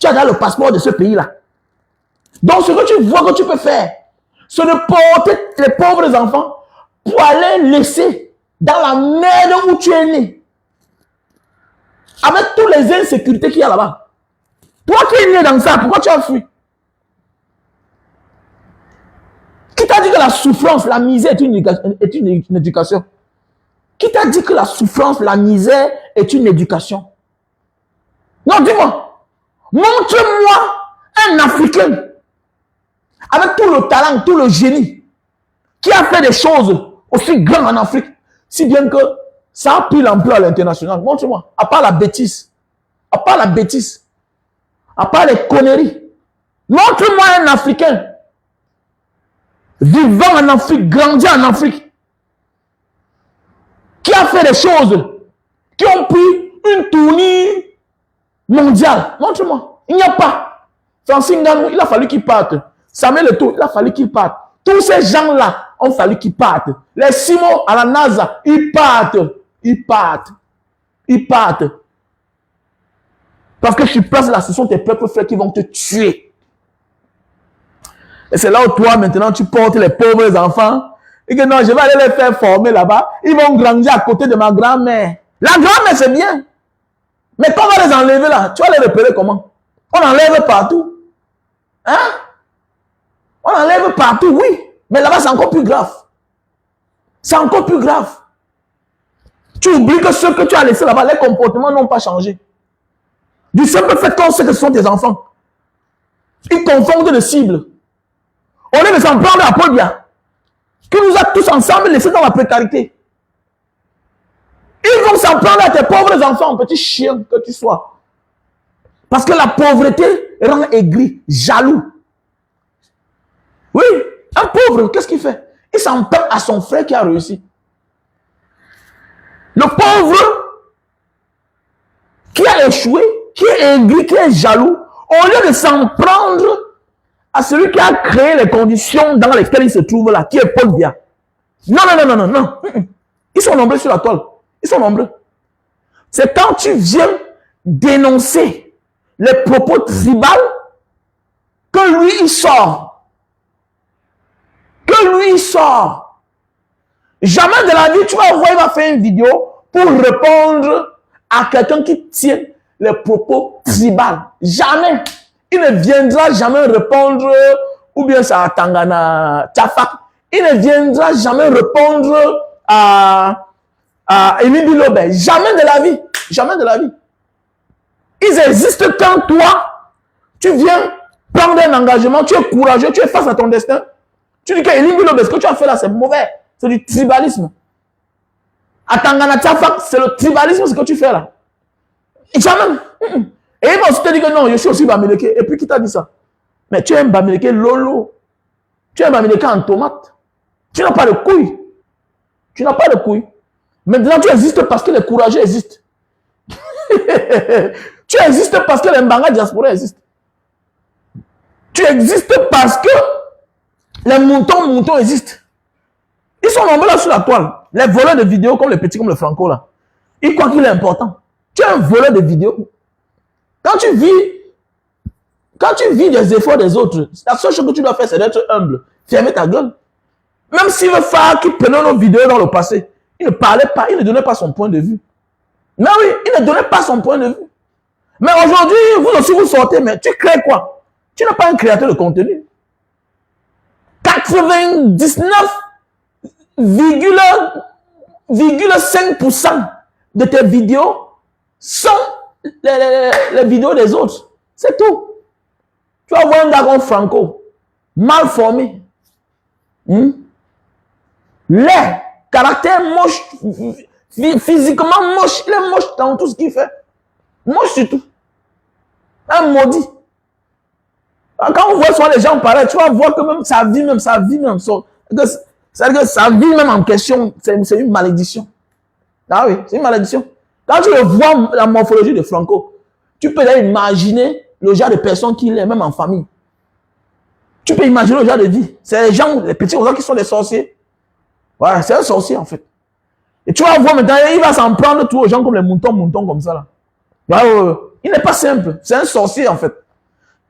Tu as déjà le passeport de ce pays-là. Donc ce que tu vois que tu peux faire, c'est de porter les pauvres enfants pour aller laisser dans la merde où tu es né. Avec toutes les insécurités qu'il y a là-bas. Toi qui es né dans ça, pourquoi tu as fui? Qui t'a dit que la souffrance, la misère est une éducation? Qui t'a dit que la souffrance, la misère est une éducation? Non, dis-moi. Montre-moi un Africain avec tout le talent, tout le génie, qui a fait des choses aussi grandes en Afrique, si bien que ça a pris l'ampleur à l'international. Montre-moi. À part la bêtise. À part la bêtise. À part les conneries. Montre-moi un Africain vivant en Afrique, grandi en Afrique, qui a fait des choses qui ont pris une tournure mondiale. Montre-moi. Il n'y a pas. Francis Ngannou, il a fallu qu'il parte. Samuel Eto'o, il a fallu qu'il parte. Tous ces gens-là ont fallu qu'ils partent. Les Simon à la NASA, ils partent. Ils partent. Ils partent. Parce que sur place là, ce sont tes propres frères qui vont te tuer. Et c'est là où toi, maintenant, tu portes les pauvres enfants. Et que non, je vais aller les faire former là-bas. Ils vont grandir à côté de ma grand-mère. La grand-mère, c'est bien. Mais quand on va les enlever là, tu vas les repérer comment? On enlève partout. Hein? On enlève partout, oui. Mais là-bas, c'est encore plus grave. C'est encore plus grave. Tu oublies que ceux que tu as laissés là-bas, les comportements n'ont pas changé. Du simple fait qu'on sait que ce sont tes enfants. Ils confondent de cibles. Au lieu de s'en prendre à Paul Biya, qui nous a tous ensemble laissés dans la précarité. Ils vont s'en prendre à tes pauvres enfants, petit chien que tu sois. Parce que la pauvreté rend aigri, jaloux. Oui, un pauvre, qu'est-ce qu'il fait? Il s'en prend à son frère qui a réussi. Le pauvre qui a échoué, qui est aigri, qui est jaloux, au lieu de s'en prendre à celui qui a créé les conditions dans lesquelles il se trouve là, qui est Paul Biya. Non, non, non, non, non, non. Ils sont nombreux sur la toile. Ils sont nombreux. C'est quand tu viens dénoncer les propos tribaux que lui, il sort. Que lui, il sort. Jamais de la vie, tu vas voir, il va faire une vidéo pour répondre à quelqu'un qui tient les propos tribaux. Jamais. Il ne viendra jamais répondre, ou bien ça à Tangana Tchafak. Il ne viendra jamais répondre à Émile Bilobé. Jamais de la vie. Jamais de la vie. Ils existent quand toi, tu viens prendre un engagement, tu es courageux, tu es face à ton destin. Tu dis que Émile Bilobé, ce que tu as fait là, c'est mauvais. C'est du tribalisme. À Tangana Tchafak, c'est le tribalisme ce que tu fais là. Jamais. Et ils vont aussi te dire que non, je suis aussi Bamileke. Et puis qui t'a dit ça? Mais tu es un Bamileke lolo. Tu es un Bamileke en tomate. Tu n'as pas de couilles. Tu n'as pas de couilles. Maintenant, tu existes parce que les courageux existent. Tu existes parce que les Mbanga diaspora existent. Tu existes parce que les moutons existent. Ils sont nombreux là sur la toile. Les voleurs de vidéos comme les petits, comme le Franco là. Ils croient qu'il est important. Tu es un voleur de vidéos. Quand tu vis des efforts des autres, la seule chose que tu dois faire, c'est d'être humble. Fermer ta gueule. Même s'il veut faire qui prenait nos vidéos dans le passé, il ne parlait pas, il ne donnait pas son point de vue. Mais oui, il ne donnait pas son point de vue. Mais aujourd'hui, vous aussi vous sortez, mais tu crées quoi? Tu n'es pas un créateur de contenu. 99,5% de tes vidéos sont les vidéos des autres. C'est tout. Tu vas voir un gars comme Franco, mal formé. Laid, caractère moche, physiquement moche. Il est moche dans tout ce qu'il fait. Moche surtout. Un maudit. Quand on voit souvent les gens pareils, tu vas voir que même sa vie même, c'est-à-dire que sa vie même en question, c'est une malédiction. Ah oui, c'est une malédiction. Quand tu vois la morphologie de Franco, tu peux imaginer le genre de personne qu'il est, même en famille. Tu peux imaginer le genre de vie. C'est les gens, les petits qui sont des sorciers. Ouais, c'est un sorcier en fait. Et tu vas voir maintenant, il va s'en prendre tous aux gens comme les moutons comme ça là. Ouais, il n'est pas simple. C'est un sorcier en fait.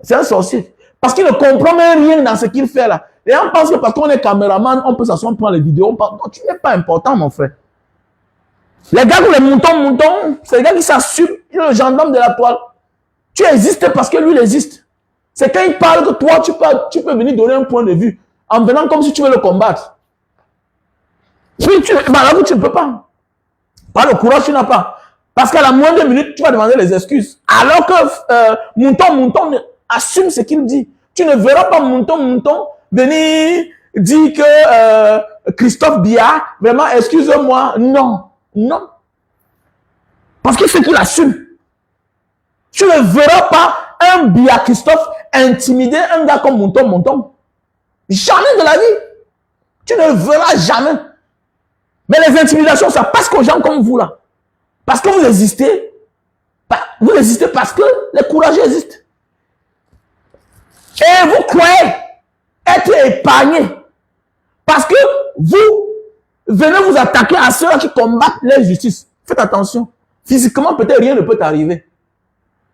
C'est un sorcier. Parce qu'il ne comprend même rien dans ce qu'il fait là. Et on pense que parce qu'on est caméraman, on peut s'asseoir, prendre les vidéos. Non, tu n'es pas important mon frère. Les gars comme les moutons, c'est les gars qui s'assument. Il est le gendarme de la toile. Tu existes parce que lui, il existe. C'est quand il parle que toi, tu peux venir donner un point de vue. en venant comme si tu veux le combattre. Puis tu ne peux pas. Pas le courage, tu n'as pas. Parce qu'à la moindre minute, tu vas demander les excuses. Alors que Mouton assume ce qu'il dit. Tu ne verras pas Mouton venir dire que Christophe Biya, vraiment, excuse-moi. Non, non. Parce qu'il faut qu'il assume. Tu ne verras pas un Biya Christophe intimider un gars comme Mouton. Jamais de la vie. Tu ne verras jamais. Mais les intimidations, ça passe aux gens comme vous là. Parce que vous existez. Vous existez parce que les courageux existent. Et vous croyez être épargné. Parce que vous venez vous attaquer à ceux qui combattent l'injustice. Faites attention. Physiquement, peut-être rien ne peut t'arriver.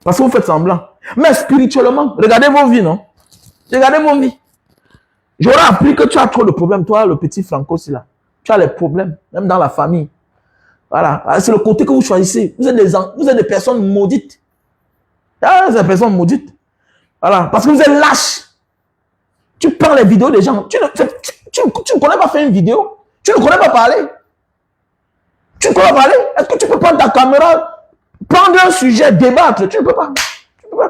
Parce que vous faites semblant. Mais spirituellement, regardez vos vies, non? Regardez vos vies. J'aurais appris que tu as trop de problèmes. Toi, le petit Franco, c'est là. Tu as les problèmes, même dans la famille. Voilà. C'est le côté que vous choisissez. Vous êtes des personnes maudites. Ah, des personnes maudites. Voilà. Parce que vous êtes lâches. Tu prends les vidéos des gens. Tu ne connais pas faire une vidéo. Tu ne connais pas parler. Tu ne connais pas parler. Est-ce que tu peux prendre ta caméra, prendre un sujet, débattre? Tu ne peux pas. Tu ne peux pas.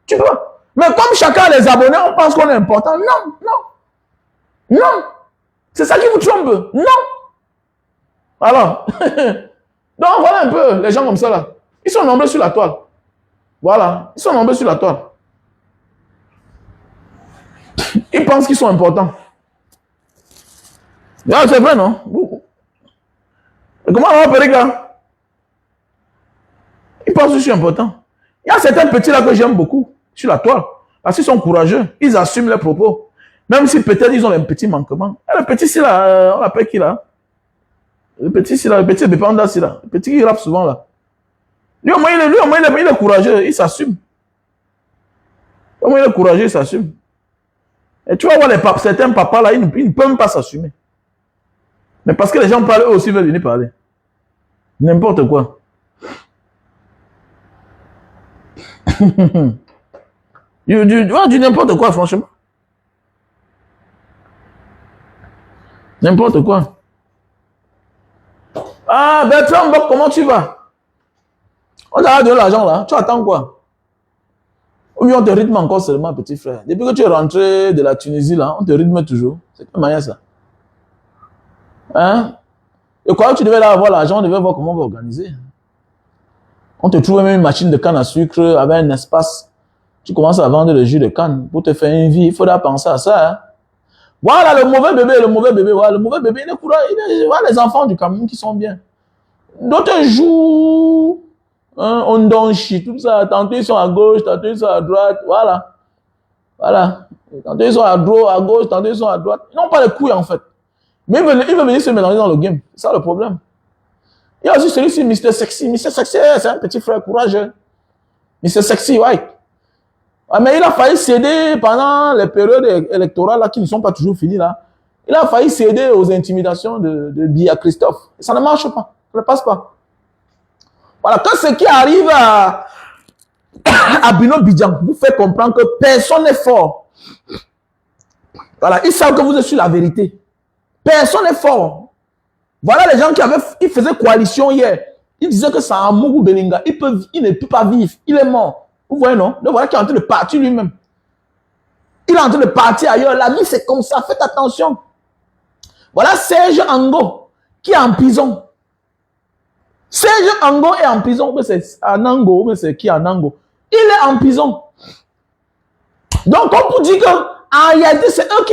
Tu ne peux pas. Mais comme chacun a les abonnés, on pense qu'on est important. Non, non. Non. C'est ça qui vous trompe. Non. Alors, donc voilà un peu les gens comme ça là. Ils sont nombreux sur la toile. Voilà. Ils sont nombreux sur la toile. Ils pensent qu'ils sont importants. C'est vrai, non? Et comment on va appeler là? Ils pensent que je suis important. Il y a certains petits là que j'aime beaucoup sur la toile. Parce qu'ils sont courageux. Ils assument leurs propos. Même si peut-être ils ont un petit manquement. Et le petit c'est là, on l'appelle qui là? Le petit c'est là, le petit Bepanda c'est là. Le petit qui rappe souvent là. Lui au moins il est courageux, il s'assume. Au moins il est courageux, il s'assume. Et tu vas voir certains papas là, ils ne peuvent même pas s'assumer. Mais parce que les gens parlent, eux aussi veulent venir parler. N'importe quoi. Du n'importe quoi, franchement. N'importe quoi. Ah, Bertrand, comment tu vas? On t'a donné l'argent là. Tu attends quoi? Ou bien on te rythme encore seulement, petit frère. Depuis que tu es rentré de la Tunisie là, on te rythme toujours. C'est quelle manière ça? Hein? Et quand tu devais là avoir l'argent, on devait voir comment on va organiser. On te trouve même une machine de canne à sucre avec un espace. Tu commences à vendre le jus de canne pour te faire une vie. Il faudra penser à ça. Hein? Voilà le mauvais bébé, voilà, le mauvais bébé, il est courageux. Voilà les enfants du Cameroun qui sont bien. D'autres jouent, hein, on donchit, tout ça. Tantôt ils sont à gauche, tantôt ils sont à droite, voilà. Voilà. Tantôt ils sont à gauche, tantôt ils sont à droite. Ils n'ont pas les couilles en fait. Mais ils veulent venir se mélanger dans le game. C'est ça le problème. Il y a aussi celui-ci, Mr. Sexy. Mr. Sexy, c'est un petit frère courageux. Mr. Sexy, ouais. Ah, mais il a failli céder pendant les périodes électorales là, qui ne sont pas toujours finies là. Il a failli céder aux intimidations de Biya Christophe. Ça ne marche pas. Ça ne passe pas. Voilà. Quand ce qui arrive à Bruno Bidjan vous fait comprendre que personne n'est fort. Voilà. Ils savent que vous êtes sur la vérité. Personne n'est fort. Voilà les gens ils faisaient coalition hier. Ils disaient que ça a Mougou Belinga. Il ne peut pas vivre. Il est mort. Vous voyez, non? Le voilà qui est en train de partir lui-même. Il est en train de partir ailleurs. La vie, c'est comme ça. Faites attention. Voilà Serge Ango qui est en prison. Serge Ango est en prison. Mais c'est Anango. Mais c'est qui Anango? Il est en prison. Donc, on peut dire qu'en réalité, c'est eux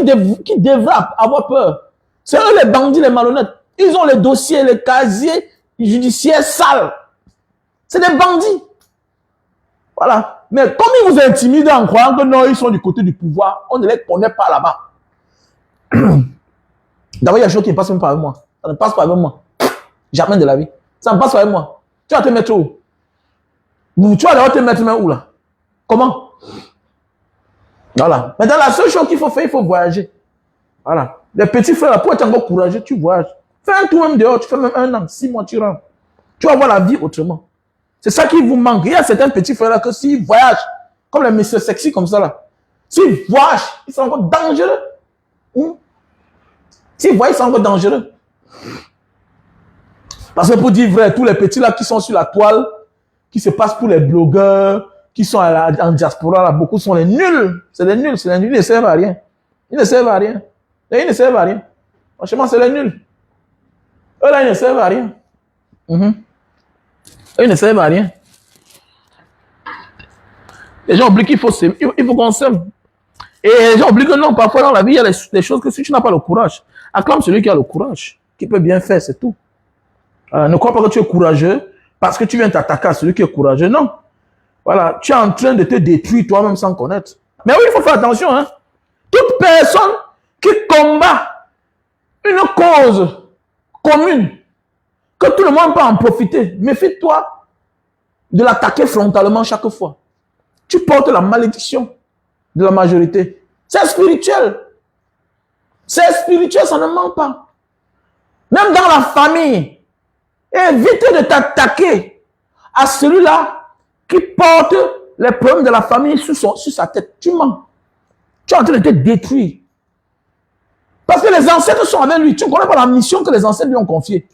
qui devraient avoir peur. C'est eux les bandits, les malhonnêtes. Ils ont les dossiers, les casiers judiciaires sales. C'est des bandits. Voilà. Mais comme ils vous intimident en croyant que non, ils sont du côté du pouvoir, on ne les connaît pas là-bas. D'abord, il y a des choses qui ne passent même pas avec moi. Ça ne passe pas avec moi. Jamais de la vie. Ça ne passe pas avec moi. Tu vas te mettre où? Tu vas te mettre où là? Comment? Voilà. Maintenant, la seule chose qu'il faut faire, il faut voyager. Voilà. Les petits frères, pour être encore courageux, tu voyages. Fais un tour même dehors, tu fais même 1 an, 6 mois, tu rentres. Tu vas voir la vie autrement. C'est ça qui vous manque. Il y a certains petits frères là que s'ils voyagent, comme les messieurs sexy comme ça là, s'ils voyagent, ils sont encore dangereux. Si vous voyez, c'est encore dangereux. Parce que pour dire vrai, tous les petits là qui sont sur la toile, qui se passent pour les blogueurs, qui sont en diaspora, là, beaucoup sont les nuls. C'est les nuls, ils ne servent à rien. Ils ne servent à rien. Ils ne servent à rien. Franchement, c'est les nuls. Eux là, ils ne servent à rien. Eux, ils ne servent à rien. Les gens oublient qu'il faut s'aimer, il faut qu'on s'aime. Et les gens oublient que non, parfois dans la vie, il y a des choses que si tu n'as pas le courage, acclame celui qui a le courage, qui peut bien faire, c'est tout. Ne crois pas que tu es courageux parce que tu viens t'attaquer à celui qui est courageux. Non. Voilà, tu es en train de te détruire toi-même sans connaître. Mais oui, il faut faire attention. Hein. Toute personne qui combat une cause commune, que tout le monde peut en profiter, méfie-toi de l'attaquer frontalement chaque fois. Tu portes la malédiction de la majorité. C'est spirituel. C'est spirituel, ça ne ment pas. Même dans la famille, évite de t'attaquer à celui-là qui porte les problèmes de la famille sur sa tête. Tu mens. Tu es en train de te détruire. Parce que les ancêtres sont avec lui. Tu ne connais pas la mission que les ancêtres lui ont confiée.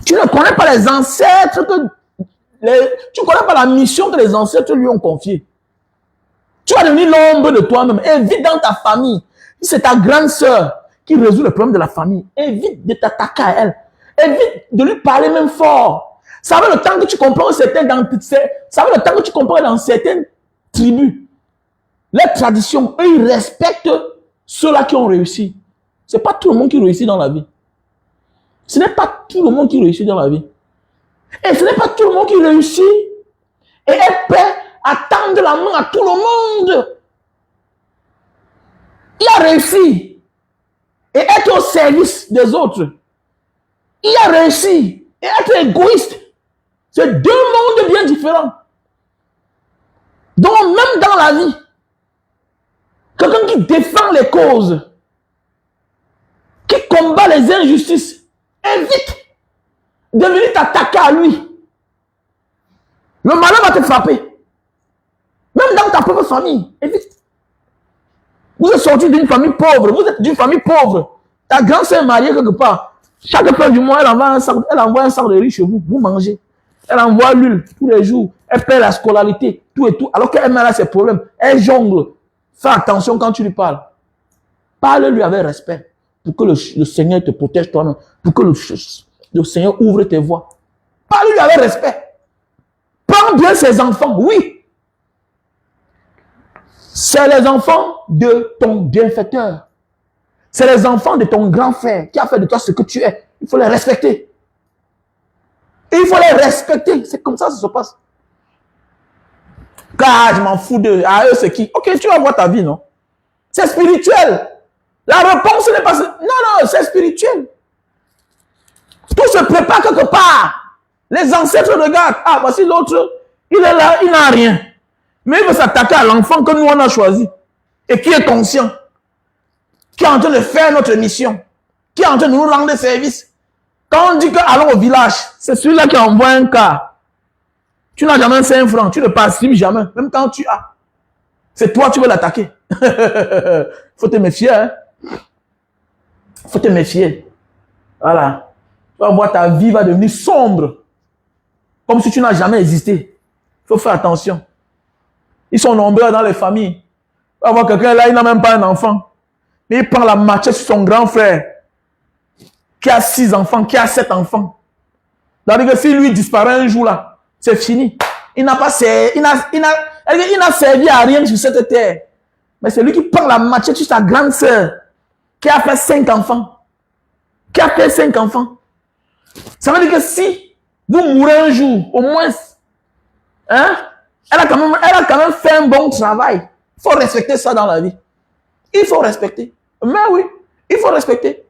Tu ne connais pas les ancêtres tu ne connais pas la mission que les ancêtres lui ont confiée. Tu vas devenir l'ombre de toi-même. Évite dans ta famille. Si c'est ta grande sœur qui résout le problème de la famille, évite de t'attaquer à elle. Évite de lui parler même fort. Ça va le temps que tu comprends dans certaines tribus, les traditions, eux, ils respectent ceux-là qui ont réussi. Ce n'est pas tout le monde qui réussit dans la vie. Ce n'est pas tout le monde qui réussit dans la vie. Et ce n'est pas tout le monde qui réussit et est prêt à tendre la main à tout le monde. Il a réussi et être au service des autres. Il a réussi et être égoïste. C'est deux mondes bien différents. Donc même dans la vie, quelqu'un qui défend les causes, qui combat les injustices, évite de venir t'attaquer à lui. Le malheur va te frapper. Même dans ta propre famille, évite. Vous êtes sorti d'une famille pauvre, vous êtes d'une famille pauvre. Ta grand-sœur est mariée quelque part. Chaque fin du mois, elle envoie un sac de riz chez vous, vous mangez. Elle envoie l'huile tous les jours. Elle paie la scolarité, tout et tout. Alors qu'elle a ses problèmes, elle jongle. Fais attention quand tu lui parles. Parle-lui avec respect pour que le Seigneur te protège toi-même, pour que le Seigneur ouvre tes voies. Parle-lui avec respect. Prends bien ses enfants, oui. C'est les enfants de ton bienfaiteur. C'est les enfants de ton grand frère qui a fait de toi ce que tu es. Il faut les respecter. Et il faut les respecter. C'est comme ça que ça se passe. Car je m'en fous d'eux. Ah, eux, c'est qui? Ok, tu vas voir ta vie, non? C'est spirituel. La réponse n'est pas... Non, non, c'est spirituel. Tout se prépare quelque part. Les ancêtres regardent. Ah, voici l'autre. Il est là, il n'a rien. Mais il veut s'attaquer à l'enfant que nous, on a choisi. Et qui est conscient. Qui est en train de faire notre mission. Qui est en train de nous rendre service. Quand on dit que allons au village, c'est celui-là qui envoie un cas. Tu n'as jamais 5 francs. Tu ne participes jamais. Même quand tu as. C'est toi, tu veux l'attaquer. Faut te méfier. Hein? Faut te méfier. Voilà. Tu vas voir, ta vie va devenir sombre. Comme si tu n'as jamais existé. Il faut faire attention. Ils sont nombreux dans les familles. Tu vas voir quelqu'un là, il n'a même pas un enfant. Mais il prend la machette sur son grand frère. Qui a 6 enfants, qui a 7 enfants. C'est-à-dire que si lui disparaît un jour là, c'est fini. Il n'a servi à rien sur cette terre. Mais c'est lui qui prend la machette sur sa grande sœur. Qui a fait 5 enfants. Qui a fait 5 enfants. Ça veut dire que si vous mourrez un jour, au moins, hein, elle a quand même fait un bon travail. Il faut respecter ça dans la vie. Il faut respecter. Mais oui, il faut respecter.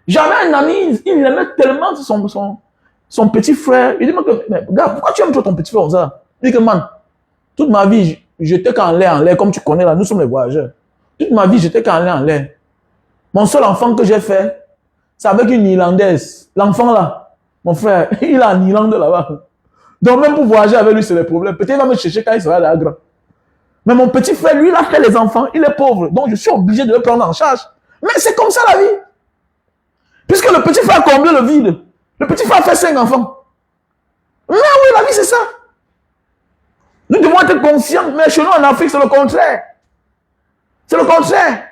J'avais un ami, il aimait tellement son petit frère. Il dit, mais gars, pourquoi tu aimes trop ton petit frère comme ça? Il dit que, man, toute ma vie, j'étais qu'en l'air, comme tu connais là, nous sommes les voyageurs. Toute ma vie, j'étais qu'en l'air. Mon seul enfant que j'ai fait, c'est avec une Irlandaise. L'enfant là, mon frère, il est en Irlande là-bas. Donc même pour voyager avec lui, c'est le problème. Peut-être qu'il va me chercher quand il sera là grand. Mais mon petit frère, lui, il a fait les enfants, il est pauvre. Donc, je suis obligé de le prendre en charge. Mais c'est comme ça la vie. Puisque le petit frère a comblé le vide. Le petit frère a fait 5 enfants. Mais oui, la vie, c'est ça. Nous devons être conscients. Mais chez nous, en Afrique, c'est le contraire. C'est le contraire.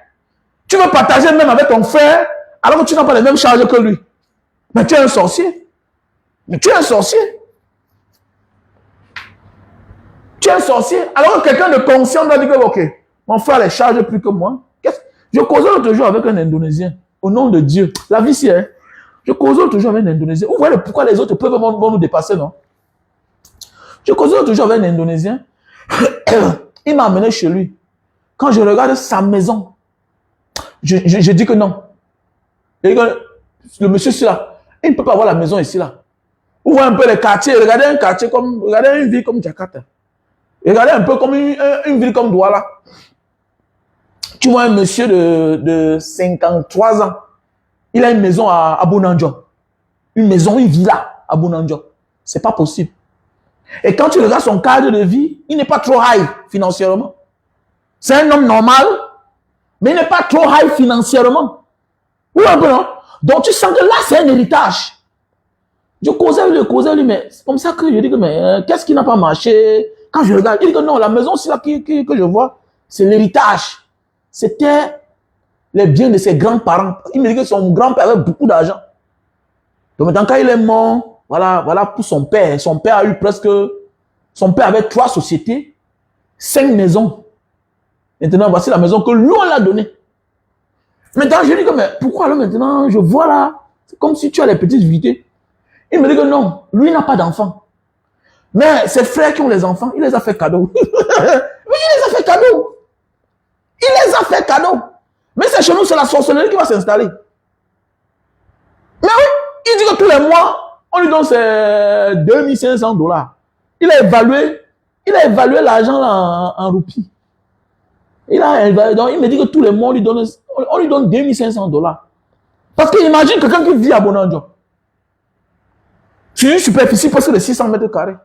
Tu veux partager même avec ton frère, alors que tu n'as pas les mêmes charges que lui. Mais tu es un sorcier. Mais tu es un sorcier. Tu es un sorcier. Alors que quelqu'un de conscient doit dire que, ok, mon frère les charge plus que moi. Je causais l'autre jour avec un Indonésien. Au nom de Dieu. La vie, c'est, hein. Je causais l'autre jour avec un Indonésien. Vous voyez pourquoi les autres peuvent vont nous dépasser, non? Je causais l'autre jour avec un Indonésien. Il m'a amené chez lui. Quand je regarde sa maison, je dis que non. Et le monsieur ici là, il ne peut pas avoir la maison ici là. Vous voyez un peu les quartiers, regardez un quartier comme, regardez une ville comme Jakarta. Regardez un peu comme une ville comme Douala. Tu vois un monsieur de 53 ans. Il a une maison à Bounandjo. Une maison, une villa à Bounandjo. C'est pas possible. Et quand tu regardes son cadre de vie, il n'est pas trop high financièrement. C'est un homme normal, mais il n'est pas trop high financièrement. Oui, un peu, non? Donc tu sens que là, c'est un héritage. Je causais avec lui, mais c'est comme ça que je dis que, mais qu'est-ce qui n'a pas marché? Quand je regarde, il dit que non, la maison aussi là que je vois, c'est l'héritage. C'était les biens de ses grands-parents. Il me dit que son grand-père avait beaucoup d'argent. Donc maintenant, quand il est mort, voilà pour son père. Son père a eu presque... Son père avait 3 sociétés, 5 maisons. Maintenant, voici la maison que lui, on l'a donnée. Maintenant, je dis que, mais pourquoi là maintenant, je vois là, c'est comme si tu as les petites vités. Il me dit que non, lui n'a pas d'enfants. Mais ses frères qui ont les enfants, il les a fait cadeau. Mais il les a fait cadeau. Il les a fait cadeau. Mais c'est chez nous, c'est la sorcellerie qui va s'installer. Mais oui, il dit que tous les mois, on lui donne ses $2500. Il a évalué l'argent en roupies. Il me dit que tous les mois, on lui donne $2500. Parce qu'imagine quelqu'un qui vit à Bounandjo. Sur une superficie presque de 600 mètres carrés.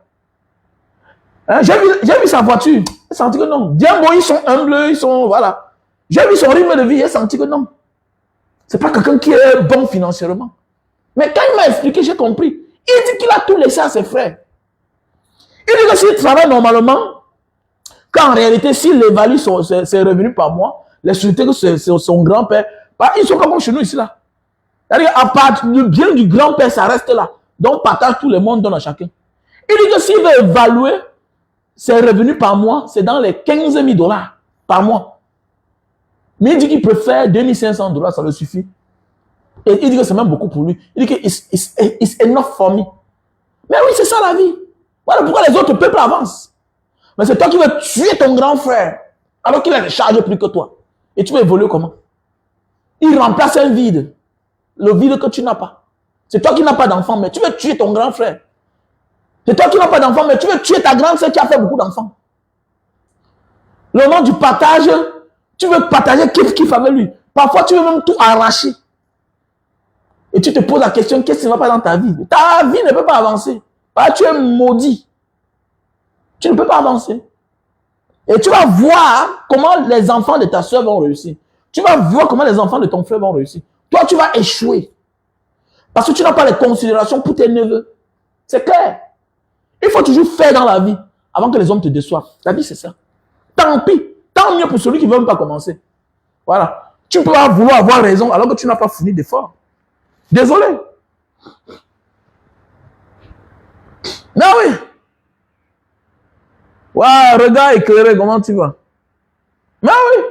Hein, j'ai vu sa voiture. J'ai senti que non. Bien bon, ils sont humbles, ils sont, voilà. J'ai vu son rythme de vie, j'ai senti que non. C'est pas quelqu'un qui est bon financièrement. Mais quand il m'a expliqué, j'ai compris. Il dit qu'il a tout laissé à ses frères. Il dit que s'il travaille normalement, qu'en réalité, s'il évalue ses revenus par mois, les sociétés que c'est son grand-père, ils sont comme chez nous ici là. C'est-à-dire à part le bien du grand-père, ça reste là. Donc partage tout le monde, donne à chacun. Il dit que s'il veut évaluer ses revenus par mois, c'est dans les $15 000 par mois. Mais il dit qu'il préfère $2500, ça le suffit. Et il dit que c'est même beaucoup pour lui. Il dit que it's enough for me. Mais oui, c'est ça la vie. Voilà pourquoi les autres peuples avancent. Mais c'est toi qui veux tuer ton grand frère, alors qu'il a des charges plus que toi. Et tu veux évoluer comment? Il remplace un vide. Le vide que tu n'as pas. C'est toi qui n'as pas d'enfant, mais tu veux tuer ton grand frère. C'est toi qui n'as pas d'enfant, mais tu veux tuer ta grande sœur qui a fait beaucoup d'enfants. Le nom du partage, tu veux partager kiff avec lui. Parfois, tu veux même tout arracher. Et tu te poses la question, qu'est-ce qui ne va pas dans ta vie? Ta vie ne peut pas avancer. Tu es maudit. Tu ne peux pas avancer. Et tu vas voir comment les enfants de ta soeur vont réussir. Tu vas voir comment les enfants de ton frère vont réussir. Toi, tu vas échouer. Parce que tu n'as pas les considérations pour tes neveux. C'est clair. Il faut toujours faire dans la vie avant que les hommes te déçoivent. La vie, c'est ça. Tant pis. Tant mieux pour celui qui ne veut même pas commencer. Voilà. Tu peux vouloir avoir raison alors que tu n'as pas fourni d'efforts. Désolé. Non, oui. Ouais, regard éclairé, comment tu vas? Mais oui.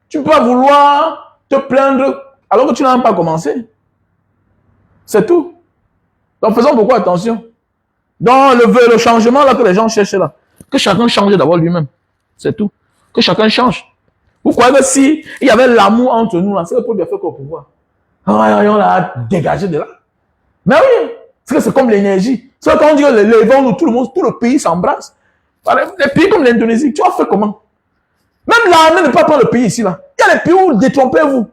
Tu peux pas vouloir te plaindre alors que tu n'as même pas commencé. C'est tout. Donc faisons beaucoup attention. Dans le changement là que les gens cherchent là, que chacun change d'abord lui-même. C'est tout. Que chacun change. Vous croyez que si il y avait l'amour entre nous là, c'est le peuple fait qu'au pouvoir. On l'a dégagé de là. Mais oui, parce que c'est comme l'énergie. C'est quand on dit que les vents, tout le pays s'embrasse. Les pays comme l'Indonésie, tu as fait comment? Même l'armée ne peut pas prendre le pays ici là. Il y a les pays où détrompez-vous.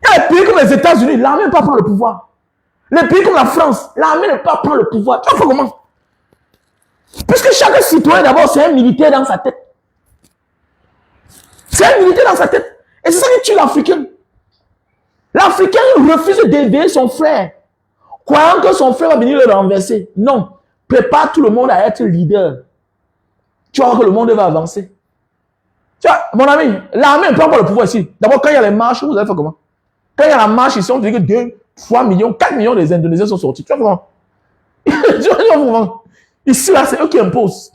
Il y a les pays comme les États-Unis, l'armée ne peut pas prendre le pouvoir. Les pays comme la France, l'armée ne peut pas prendre le pouvoir. Tu as fait comment? Puisque chaque citoyen d'abord c'est un militaire dans sa tête. C'est une vérité dans sa tête. Et c'est ça qui tue l'Africain. L'Africain refuse d'éveiller son frère, croyant que son frère va venir le renverser. Non. Prépare tout le monde à être leader. Tu vas voir que le monde va avancer. Tu vois, mon ami, l'armée ne prend pas le pouvoir ici. D'abord, quand il y a les marches, vous allez faire comment? Quand il y a la marche ici, on te dit que 2, 3 millions, 4 millions des Indonésiens sont sortis. Tu vois comment? Tu vois comment? Ici, là, c'est eux qui imposent.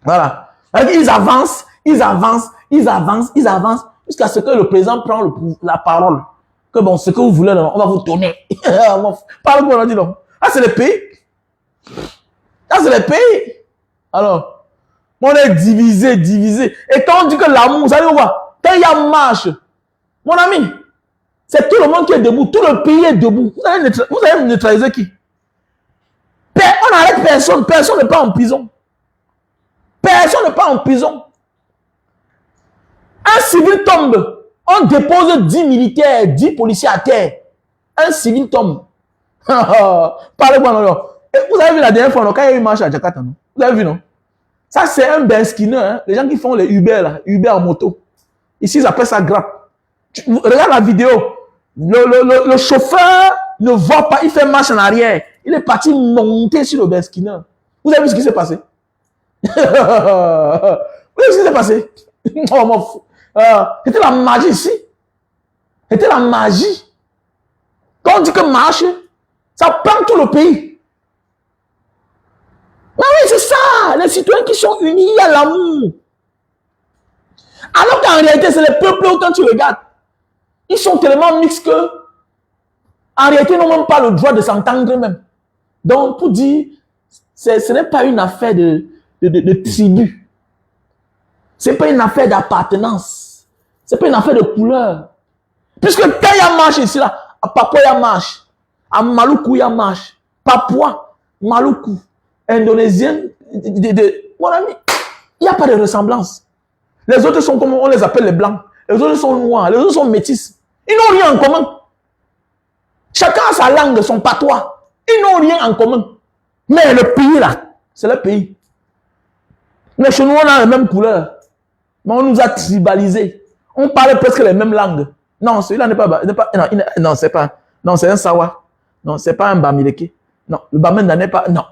Voilà. Ils avancent, ils avancent, ils avancent, ils avancent, jusqu'à ce que le président prend la parole. Que bon, ce que vous voulez, on va vous donner. Parle-moi, on a dit non. Ah, c'est le pays. Ah, c'est le pays. Alors, on est divisé, divisé. Et quand on dit que l'amour, vous allez voir, quand il y a marche, mon ami, c'est tout le monde qui est debout, tout le pays est debout. Vous allez neutraliser qui? On n'arrête personne, personne n'est pas en prison. Personne n'est pas en prison. Un civil tombe, on dépose 10 militaires, 10 policiers à terre. Un civil tombe. Parlez-moi, non. Vous avez vu la dernière fois, non, quand il y a eu une marche à Jakarta, non? Vous avez vu, non? Ça, c'est un benskiner, hein? Les gens qui font les Uber, là, Uber en moto. Ici, ils appellent ça grappe. Regarde la vidéo. Le chauffeur ne voit pas, il fait marche en arrière. Il est parti monter sur le benskiner. Vous avez vu ce qui s'est passé? Vous avez vu ce qui s'est passé? Oh, mon fou. C'était la magie ici. C'était la magie. Quand on dit que marche, ça prend tout le pays. Ah oui, c'est ça. Les citoyens qui sont unis, il y a l'amour. Alors qu'en réalité, c'est les peuples, quand tu regardes, ils sont tellement mixtes que, en réalité, ils n'ont même pas le droit de s'entendre même. Donc, pour dire, ce n'est pas une affaire de tribu. Ce n'est pas une affaire d'appartenance. Ce n'est pas une affaire de couleur. Puisque quand il y a marche ici, là, à Papua, il y a marche. À Maluku, il y a marche. Papua, Maluku, Indonésien, mon ami, il n'y a pas de ressemblance. Les autres sont comme on les appelle les blancs. Les autres sont noirs. Les autres sont métis. Ils n'ont rien en commun. Chacun a sa langue, son patois. Ils n'ont rien en commun. Mais le pays là, c'est le pays. Mais chez nous, on a les mêmes couleurs. Mais on nous a tribalisés. On parle presque les mêmes langues. Non, celui-là n'est pas... Non, c'est pas... Non, c'est un Sawa. Non, c'est pas un Bamileke. Non, le Bamenda n'est pas... Non,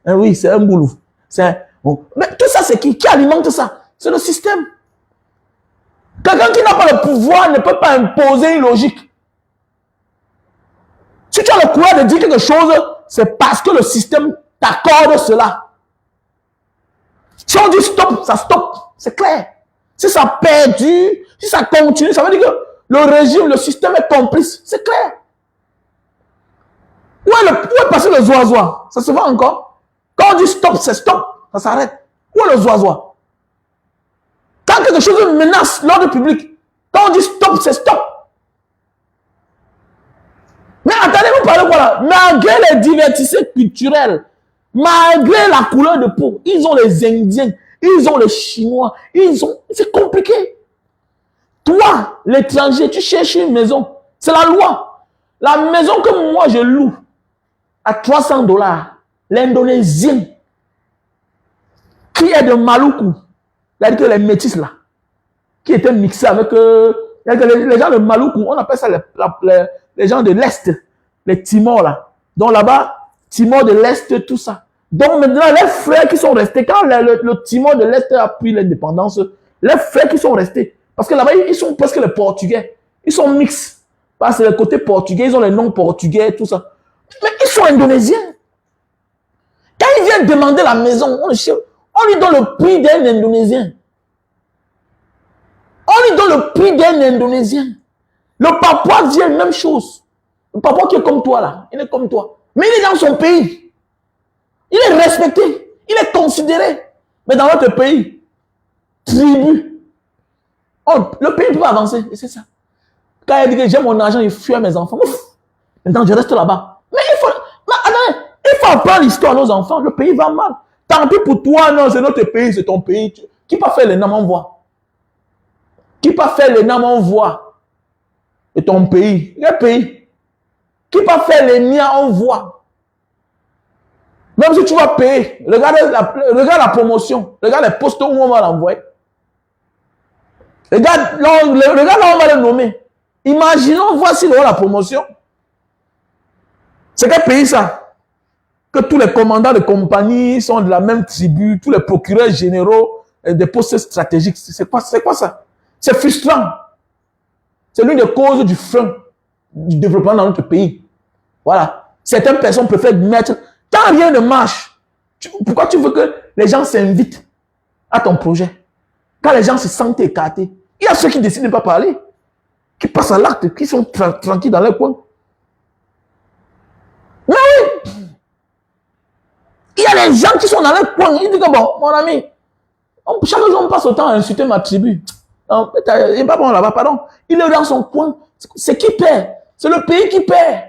oui, c'est un Boulou. Mais tout ça, c'est qui alimente ça? C'est le système. Quelqu'un qui n'a pas le pouvoir ne peut pas imposer une logique. Si tu as le courage de dire quelque chose, c'est parce que le système t'accorde cela. Si on dit stop, ça stoppe. C'est clair. Si ça perdure, si ça continue, ça veut dire que le régime, le système est complice. C'est clair. Où est passé le zoazoa? Ça se voit encore? Quand on dit stop, c'est stop. Ça s'arrête. Où est le zoazoa? Quand quelque chose menace l'ordre public, quand on dit stop, c'est stop. Mais attendez, vous parlez voilà. Malgré les diversités culturelles, malgré la couleur de peau, ils ont les Indiens, ils ont les Chinois, c'est compliqué. Toi, l'étranger, tu cherches une maison. C'est la loi. La maison que moi je loue à $300, l'Indonésien qui est de Maluku, c'est-à-dire que les métis là, qui étaient mixés avec les gens de Maluku, on appelle ça les gens de l'Est, les Timors là. Donc là-bas, Timor de l'Est, tout ça. Donc maintenant, les frères qui sont restés, quand le Timor de l'Est a pris l'indépendance, les frères qui sont restés, parce que là-bas, ils sont presque les Portugais. Ils sont mixtes. Parce que le côté portugais, ils ont les noms portugais, tout ça. Mais ils sont indonésiens. Quand ils viennent demander la maison, on lui donne le prix d'un Indonésien. On lui donne le prix d'un Indonésien. Le Papouas dit la même chose. Le Papouas qui est comme toi là, il est comme toi. Mais il est dans son pays. Il est respecté. Il est considéré. Mais dans notre pays, tribu. Oh, le pays ne peut pas avancer. Et c'est ça. Quand il dit que j'ai mon argent, il fuit à mes enfants. Ouf. Maintenant, je reste là-bas. Mais il faut apprendre l'histoire à nos enfants. Le pays va mal. Tant pis pour toi, non, c'est notre pays, c'est ton pays. Qui pas fait les noms, on voit. Qui pas fait les noms, on voit. Et ton pays. Quel pays? Qui pas fait les miens, on voit. Même si tu vas payer, regarde la promotion. Regarde les postes où on va l'envoyer. Regarde, regarde là, on va le nommer. Imaginons, voici la promotion. C'est quel pays ça? Que tous les commandants de compagnie sont de la même tribu, tous les procureurs généraux des postes stratégiques. C'est quoi ça? C'est frustrant. C'est l'une des causes du frein du développement dans notre pays. Voilà. Certaines personnes préfèrent mettre... Quand rien ne marche, pourquoi tu veux que les gens s'invitent à ton projet? Quand les gens se sentent écartés, il y a ceux qui décident de ne pas parler, qui passent à l'acte, qui sont tranquilles dans leur coin. Mais oui, il y a des gens qui sont dans leur coin, ils disent que bon, mon ami, chaque jour on passe autant à insulter ma tribu. Non, il n'est pas bon là-bas, pardon. Il est dans son coin. C'est qui perd? C'est le pays qui perd.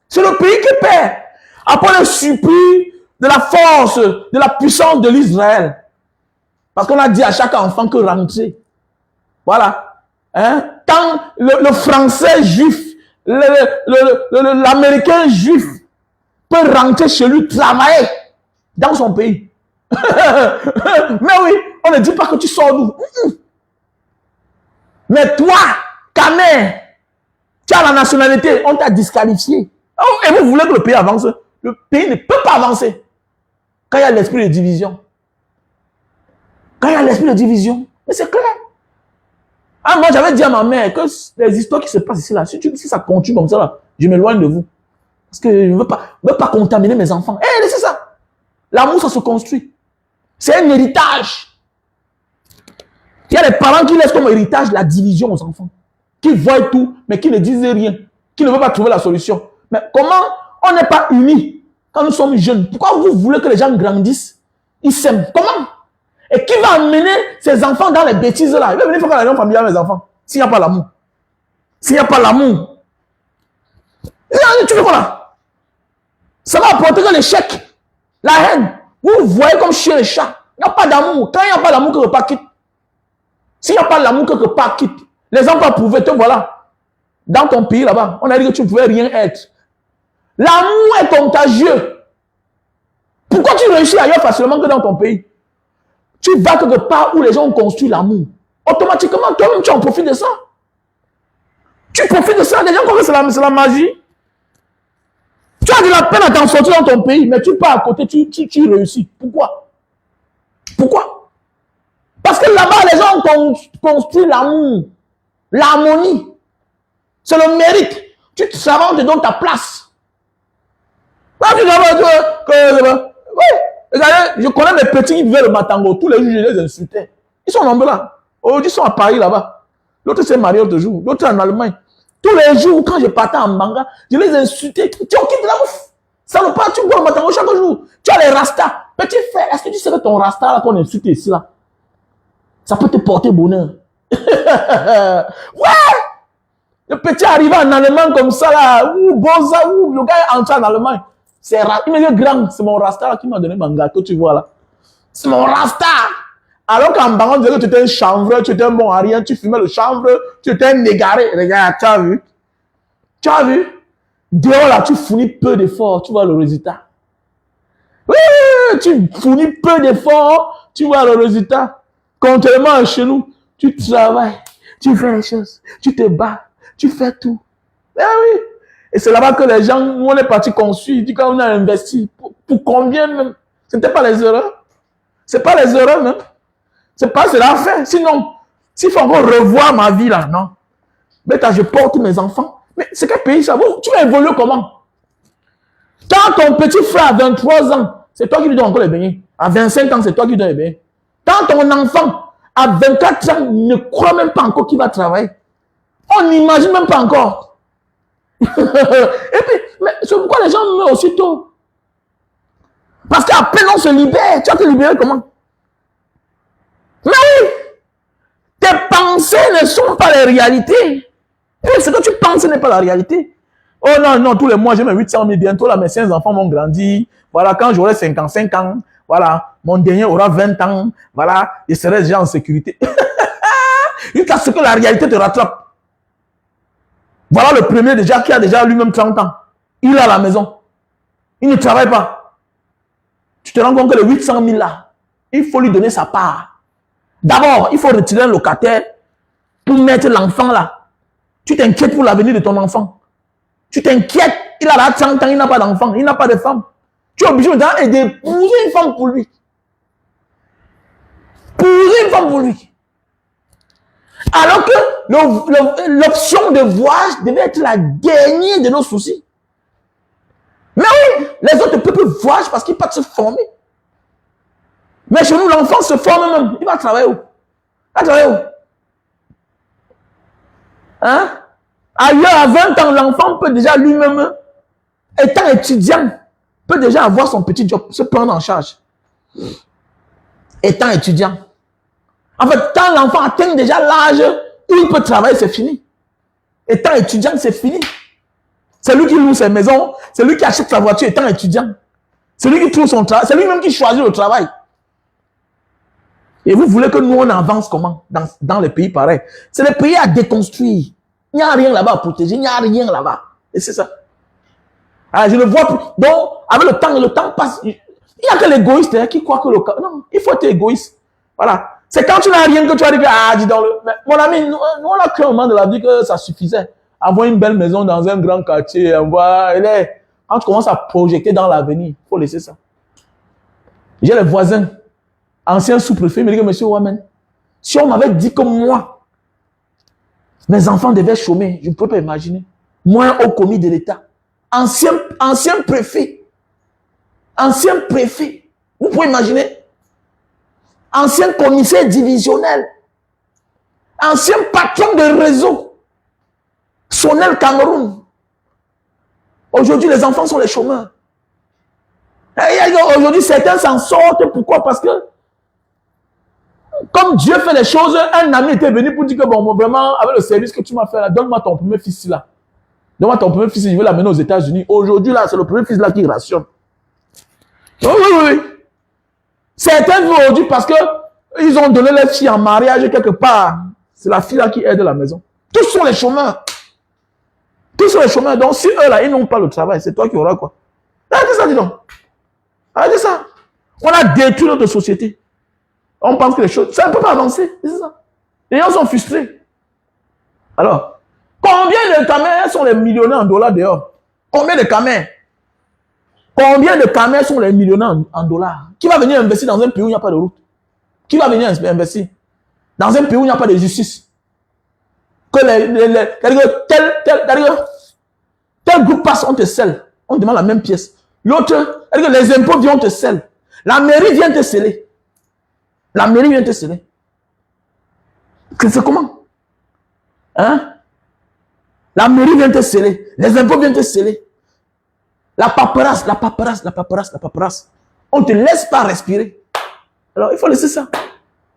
C'est le pays qui perd. Après le surplus de la force, de la puissance de l'Israël. Parce qu'on a dit à chaque enfant que rentrer. Voilà. Hein? Quand le français juif, l'américain juif peut rentrer chez lui, travailler dans son pays. Mais oui, on ne dit pas que tu sors d'où. Mais toi, Kamer, tu as la nationalité, on t'a disqualifié. Et vous voulez que le pays avance? Le pays ne peut pas avancer. Quand il y a l'esprit de division. Quand il y a l'esprit de division. Mais c'est clair. Ah, moi, j'avais dit à ma mère que les histoires qui se passent ici, là, si ça continue comme ça, là, je m'éloigne de vous. Parce que je ne veux pas contaminer mes enfants. Eh, c'est ça. L'amour, ça se construit. C'est un héritage. Il y a des parents qui laissent comme héritage la division aux enfants. Qui voient tout, mais qui ne disent rien. Qui ne veulent pas trouver la solution. Mais comment on n'est pas unis quand nous sommes jeunes? Pourquoi vous voulez que les gens grandissent? Ils s'aiment. Comment? Et qui va amener ses enfants dans les bêtises là? Il va venir faire la réunion familiale mes enfants. S'il n'y a pas l'amour. S'il n'y a pas l'amour. Tu fais quoi là? Ça va apporter que l'échec. La haine. Vous voyez comme chien et chat. Il n'y a pas d'amour. Quand il n'y a pas d'amour, quelque part quitte. S'il n'y a pas l'amour, quelque part quitte. Les enfants pouvaient te voilà. Dans ton pays là-bas, on a dit que tu ne pouvais rien être. L'amour est contagieux. Pourquoi tu réussis ailleurs facilement que dans ton pays? Tu vas quelque part où les gens ont construit l'amour. Automatiquement, toi-même, tu en profites de ça. Tu profites de ça. Les gens croient que c'est la magie. Tu as de la peine à t'en sortir dans ton pays, mais tu pars à côté, tu réussis. Pourquoi? Pourquoi? Parce que là-bas, les gens ont construit l'amour, l'harmonie. C'est le mérite. Tu travailles, on te donne ta place. Là, tu travailles, oui. Regardez, je connais des petits qui vivaient le Matango. Tous les jours, je les insultais. Ils sont nombreux là. Aujourd'hui, ils sont à Paris là-bas. L'autre s'est marié l'autre jour. L'autre en Allemagne. Tous les jours, quand je partais en manga, je les insultais. Tu as quitté la bouffe. Ça ne pas, tu bois le Matango chaque jour. Tu as les rastas. Petit frère, est-ce que tu sais que ton rasta là qu'on insulte ici là, ça peut te porter bonheur? Ouais! Le petit arrivé en Allemagne comme ça là, le gars est entré en Allemagne. Il me dit grand, c'est mon rasta là qui m'a donné mon gâteau, tu vois là. C'est mon rasta. Alors qu'en Bango, on disait que tu étais un chanvreur, tu étais un bon à rien, tu fumais le chanvre, tu étais un égaré. Regarde, tu as vu? Tu as vu? Dehors là, tu fournis peu d'efforts, tu vois le résultat. Oui, tu fournis peu d'efforts, tu vois le résultat. Contrairement à chez nous, tu travailles, tu fais les choses, tu te bats, tu fais tout. Eh oui. Et c'est là-bas que les gens, nous on est parti construire, dit qu'on a investi. Pour combien même? Ce n'était pas les erreurs. Ce n'est pas les erreurs même. C'est pas cela à faire. Sinon, s'il faut encore revoir ma vie là, non. Mais je porte mes enfants. Mais c'est quel pays ça? Tu vas évoluer comment? Quand ton petit frère a 23 ans, c'est toi qui lui donnes encore les beignets. À 25 ans, c'est toi qui lui donnes les beignets. Quand ton enfant à 24 ans ne croit même pas encore qu'il va travailler, on n'imagine même pas encore. Et puis, c'est pourquoi les gens meurent aussitôt. Parce qu'à peine on se libère, tu vas te libérer comment? Mais oui, tes pensées ne sont pas les réalités. Et ce que tu penses n'est pas la réalité. Oh non, non, tous les mois j'ai mes 800 000, bientôt là mes 5 enfants vont grandir. Voilà, quand j'aurai 55 ans, voilà, mon dernier aura 20 ans, voilà, je serai déjà en sécurité. Jusqu'à ce que la réalité te rattrape. Voilà le premier déjà qui a déjà lui-même 30 ans. Il est à la maison. Il ne travaille pas. Tu te rends compte que les 800 000 là, il faut lui donner sa part. D'abord, il faut retirer un locataire pour mettre l'enfant là. Tu t'inquiètes pour l'avenir de ton enfant. Tu t'inquiètes. Il a 30 ans, il n'a pas d'enfant, il n'a pas de femme. Tu es obligé d'épouser une femme pour lui. Épouser une femme pour lui. Alors que l'option de voyage devait être la dernière de nos soucis. Mais oui, les autres peuples voyagent parce qu'ils peuvent se former. Mais chez nous, l'enfant se forme même. Il va travailler où? Il va travailler où? Hein? Ailleurs, à 20 ans, l'enfant peut déjà lui-même, étant étudiant, peut déjà avoir son petit job, se prendre en charge. Étant étudiant. En fait, quand l'enfant atteint déjà l'âge où il peut travailler, c'est fini. Étant étudiant, c'est fini. C'est lui qui loue ses maisons, c'est lui qui achète sa voiture étant étudiant. C'est lui qui trouve son travail, c'est lui-même qui choisit le travail. Et vous voulez que nous, on avance comment dans les pays pareils? C'est les pays à déconstruire. Il n'y a rien là-bas à protéger, il n'y a rien là-bas. Et c'est ça. Alors, je ne vois plus. Donc, avec le temps passe. Il n'y a que l'égoïste qui croit que le... Non, il faut être égoïste. Voilà. C'est quand tu n'as rien que tu as dit que, ah, dis donc, mon ami, nous, on a cru au moment de la vie que ça suffisait. Avoir une belle maison dans un grand quartier, quand tu commences à projeter dans l'avenir, il faut laisser ça. J'ai les voisins, anciens sous-préfets, me disent que, monsieur Ouamen, si on m'avait dit que moi, mes enfants devaient chômer, je ne peux pas imaginer. Moi, au commis de l'État, ancien préfet, vous pouvez imaginer? Ancien commissaire divisionnel, ancien patron de réseau, Sonel Cameroun. Aujourd'hui, les enfants sont les chômeurs. Aujourd'hui, certains s'en sortent. Pourquoi? Parce que, comme Dieu fait les choses, un ami était venu pour dire que, bon, vraiment, avec le service que tu m'as fait là, donne-moi ton premier fils là. Donne-moi ton premier fils, je veux l'amener aux États-Unis. Aujourd'hui, là, c'est le premier fils là qui rationne. Oui. Certains vont aujourd'hui parce que ils ont donné leur fille en mariage quelque part. C'est la fille là qui aide la maison. Tous sont les chômeurs. Tous sont les chômeurs. Donc, si eux là, ils n'ont pas le travail, c'est toi qui auras quoi? Arrêtez ça, dis donc. Arrêtez ça. On a détruit notre société. On pense que les choses, ça ne peut pas avancer. C'est ça. Les gens sont frustrés. Alors, combien de Camerounais sont les millionnaires en dollars dehors? Combien de Camerounais? Combien de Camerounais sont les millionnaires en dollars? Qui va venir investir dans un pays où il n'y a pas de route? Qui va venir investir dans un pays où il n'y a pas de justice? Que tel groupe passe, on te scelle. On demande la même pièce. L'autre, les impôts viennent te sceller. La mairie vient te sceller. La mairie vient te sceller. C'est comment? Hein? La mairie vient te sceller. Les impôts viennent te sceller. La paperasse. On ne te laisse pas respirer. Alors, il faut laisser ça.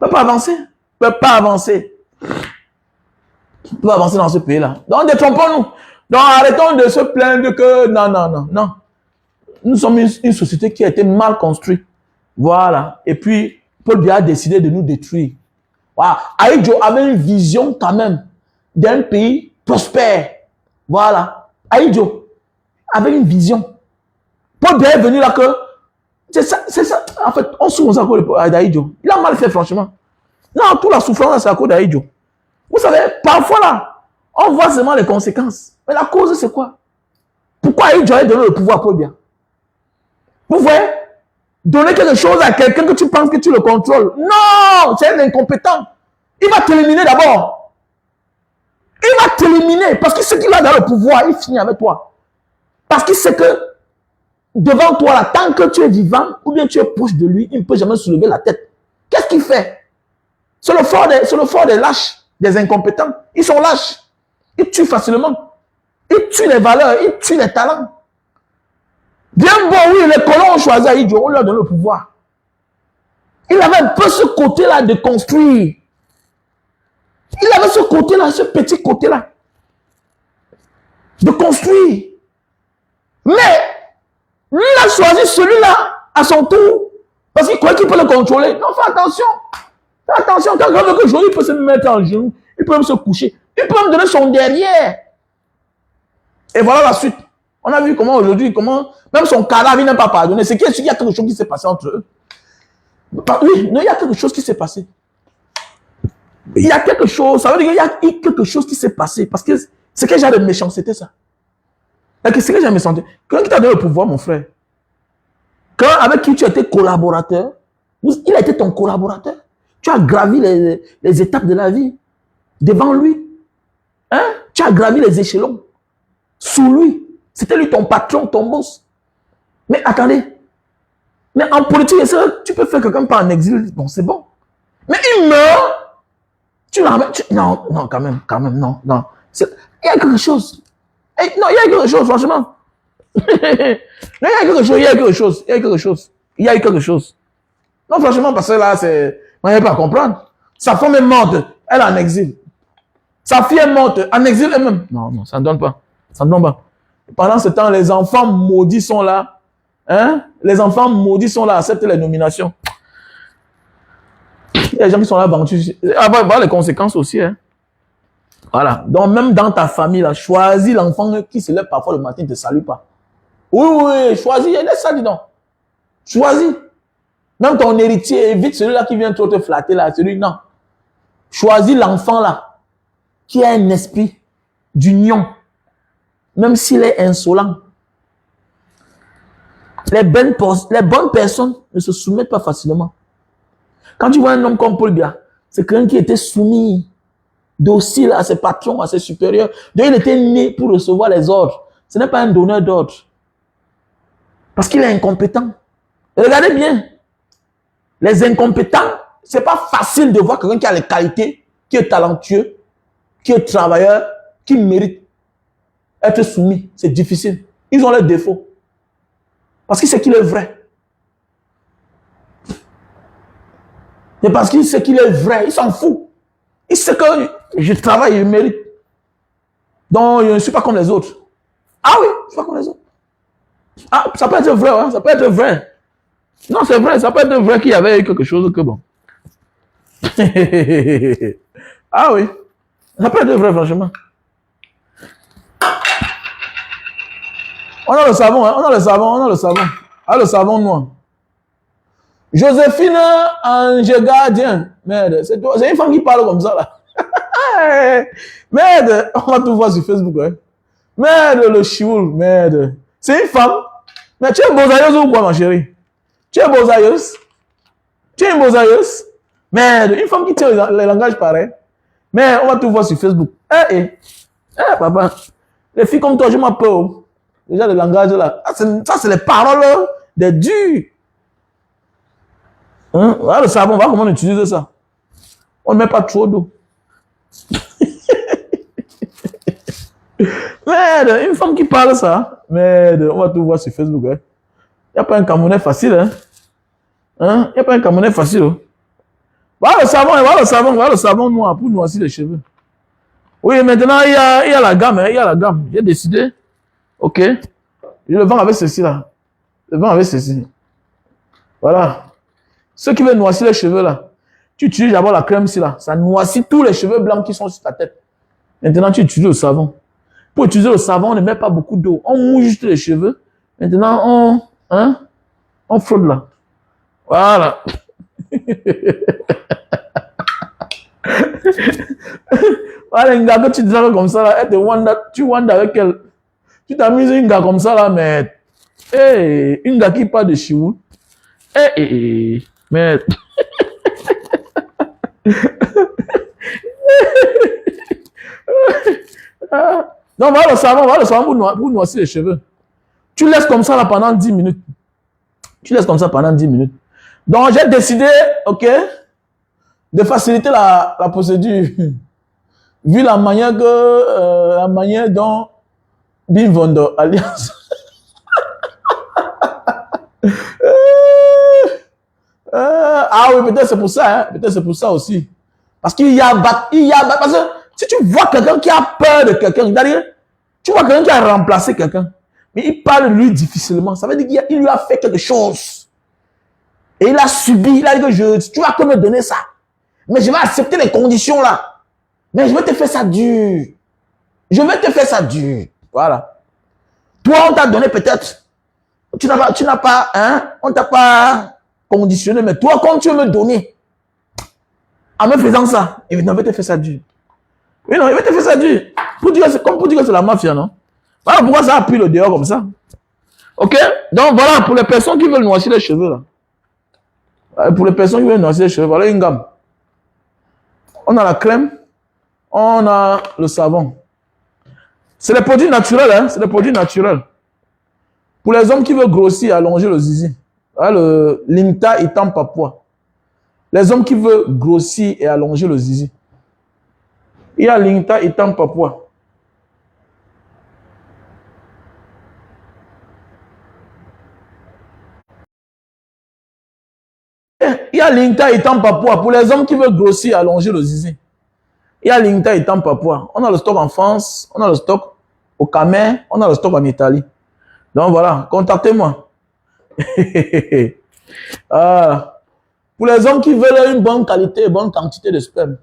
On ne peut pas avancer. On ne peut pas avancer. On ne peut pas avancer dans ce pays-là. Donc, détrompons-nous. Donc, arrêtons de se plaindre que... Non. Nous sommes une société qui a été mal construite. Voilà. Et puis, Paul Biya a décidé de nous détruire. Voilà. Ahidjo avait une vision quand même d'un pays prospère. Voilà. Ahidjo avait une vision. Paul Biya est venu là que... C'est ça. En fait, on souffre à cause d'Ahidjo. Il a mal fait, franchement. Non, toute la souffrance, c'est à cause d'Ahidjo. Vous savez, parfois là, on voit seulement les conséquences. Mais la cause, c'est quoi? Pourquoi Ahidjo a donné le pouvoir à Paul Biya? Vous voyez? Donner quelque chose à quelqu'un que tu penses que tu le contrôles. Non! C'est un incompétent. Il va t'éliminer d'abord. Il va t'éliminer parce qu'il sait qu'il a dans le pouvoir. Il finit avec toi. Parce qu'il sait que devant toi, là, tant que tu es vivant ou bien tu es proche de lui, il ne peut jamais soulever la tête. Qu'est-ce qu'il fait? C'est le fort des lâches, des incompétents. Ils sont lâches. Ils tuent facilement. Ils tuent les valeurs, ils tuent les talents. Bien bon, oui, les colons ont choisi Ahidjo, on leur donne le pouvoir. Il avait un peu ce côté-là de construire. Il avait ce côté-là, ce petit côté-là. De construire. Mais, lui, il a choisi celui-là à son tour. Parce qu'il croit qu'il peut le contrôler. Non, fais attention. Fais attention. Quand il veut que il peut se mettre en genou. Il peut même se coucher. Il peut même donner son derrière. Et voilà la suite. On a vu comment aujourd'hui, même son cadavre, il n'a pas pardonné. C'est qu'il y a quelque chose qui s'est passé entre eux. Oui, il y a quelque chose qui s'est passé. Il y a quelque chose, ça veut dire qu'il y a quelque chose qui s'est passé. Parce que c'est quel genre de méchanceté, ça? C'est quel genre de méchanceté? Quelqu'un qui t'a donné le pouvoir, mon frère. Quand avec qui tu étais collaborateur, il a été ton collaborateur. Tu as gravi les étapes de la vie devant lui. Hein? Tu as gravi les échelons sous lui. C'était lui ton patron, ton boss. Mais attendez. Mais en politique, tu peux faire quelqu'un pas en exil. Bon, c'est bon. Mais il meurt. Tu l'emmènes. Non, non, quand même, non, non. Il y a quelque chose. Non, il y a quelque chose, franchement. Il y a quelque chose, il y a quelque chose, il y a quelque chose. Il y a quelque chose. Non, franchement, parce que là, c'est. On n'arrive pas à comprendre. Sa femme est morte, elle est en exil. Sa fille est morte, en exil elle-même. Non, non, ça ne donne pas. Ça ne donne pas. Pendant ce temps, les enfants maudits sont là. Hein? Les enfants maudits sont là, acceptent les nominations. Il y a des gens qui sont là, avoir les conséquences aussi. Hein? Voilà. Donc, même dans ta famille, là, choisis l'enfant qui se lève parfois le matin, ne te salue pas. Oui, oui, choisis, laisse ça, dis donc. Choisis. Même ton héritier, évite celui-là qui vient trop te flatter, là, celui, non. Choisis l'enfant, là, qui a un esprit d'union, même s'il est insolent. Les bonnes personnes ne se soumettent pas facilement. Quand tu vois un homme comme Paul Biya, c'est quelqu'un qui était soumis, docile à ses patrons, à ses supérieurs. Donc il était né pour recevoir les ordres. Ce n'est pas un donneur d'ordre. Parce qu'il est incompétent. Et regardez bien. Les incompétents, ce n'est pas facile de voir quelqu'un qui a les qualités, qui est talentueux, qui est travailleur, qui mérite être soumis. C'est difficile. Ils ont leurs défauts. Parce qu'il sait qu'il est vrai. Et parce qu'il sait qu'il est vrai, il s'en fout. Il sait que je travaille, je mérite. Donc, je ne suis pas comme les autres. Ah oui, je ne suis pas comme les autres. Ah, ça peut être vrai, hein, ça peut être vrai. Non, c'est vrai, ça peut être vrai qu'il y avait quelque chose que bon. Ah oui, ça peut être vrai, franchement. On a le savon, hein, on a le savon, on a le savon. Ah, le savon noir. Joséphine Angegardien. Merde, c'est une femme qui parle comme ça, là. Merde, on va tout voir sur Facebook, hein. Merde, le chioul, merde. C'est une femme. Mais tu es bosailleuse ou quoi, ma chérie? Tu es bosailleuse? Tu es une bosailleuse? Merde, une femme qui tient les langages pareils. Mais on va tout voir sur Facebook. Papa. Les filles comme toi, je m'en peur. Déjà, le langage là. Ça, c'est les paroles des durs. Hein? Voilà le savon, voilà comment on utilise ça. On ne met pas trop d'eau. Merde, une femme qui parle ça. Merde, on va tout voir sur Facebook. Il n'y a pas un Camerounais facile. Il n'y a pas un Camerounais facile. Voilà le savon noir pour noircir les cheveux. Oui, maintenant, il y a la gamme. Il y a la gamme. J'ai décidé. Ok. Je le vends avec ceci là. Je le vends avec ceci. Voilà. Ceux qui veulent noircir les cheveux là, tu utilises d'abord la crème ici là. Ça noircit tous les cheveux blancs qui sont sur ta tête. Maintenant, tu utilises le savon. Pour utiliser le savon, on ne met pas beaucoup d'eau. On mouille juste les cheveux. Maintenant, on frotte là. Voilà. Voilà, une gars que tu dis comme ça là, tu wandes avec elle. Tu t'amuses une gars comme ça là, mais une gars qui parle de chioul. Mais non, voilà le savon pour noircir les cheveux. Tu laisses comme ça là pendant 10 minutes. Tu laisses comme ça pendant 10 minutes. Donc, j'ai décidé, ok, de faciliter la procédure. Vu la manière dont Bim Vondo Alliance. Ah oui, peut-être c'est pour ça, hein? Peut-être c'est pour ça aussi. Parce qu'il y a parce que si tu vois quelqu'un qui a peur de quelqu'un, c'est-à-dire, tu vois quelqu'un qui a remplacé quelqu'un, mais il parle de lui difficilement, ça veut dire qu'il lui a fait quelque chose. Et il a subi, il a dit que tu vas que me donner ça. Mais je vais accepter les conditions là. Mais je vais te faire ça dur. Je vais te faire ça dur. Voilà. Toi, on t'a donné peut-être. Tu n'as pas, hein, on t'a pas conditionné, mais toi, quand tu veux me donner, En me faisant ça, il avait te fait ça dur. Oui, non, il avait te fait ça dur. Pour dire, comme pour dire que c'est la mafia, non? Voilà pourquoi ça a pris le dehors comme ça. Ok? Donc voilà, pour les personnes qui veulent noircir les cheveux, là. Pour les personnes qui veulent noircir les cheveux, voilà une gamme. On a la crème, on a le savon. C'est des produits naturels, hein? C'est des produits naturels. Pour les hommes qui veulent grossir, allonger le zizi, le Limta Itam Papua. Les hommes qui veulent grossir et allonger le zizi. Il y a Limta Itam Papua. Il y a Limta Itam Papua. Pour les hommes qui veulent grossir et allonger le zizi. Il y a Limta Itam Papua. On a le stock en France, on a le stock au Cameroun, on a le stock en Italie. Donc voilà, contactez-moi. Pour les hommes qui veulent une bonne qualité et bonne quantité de sperme.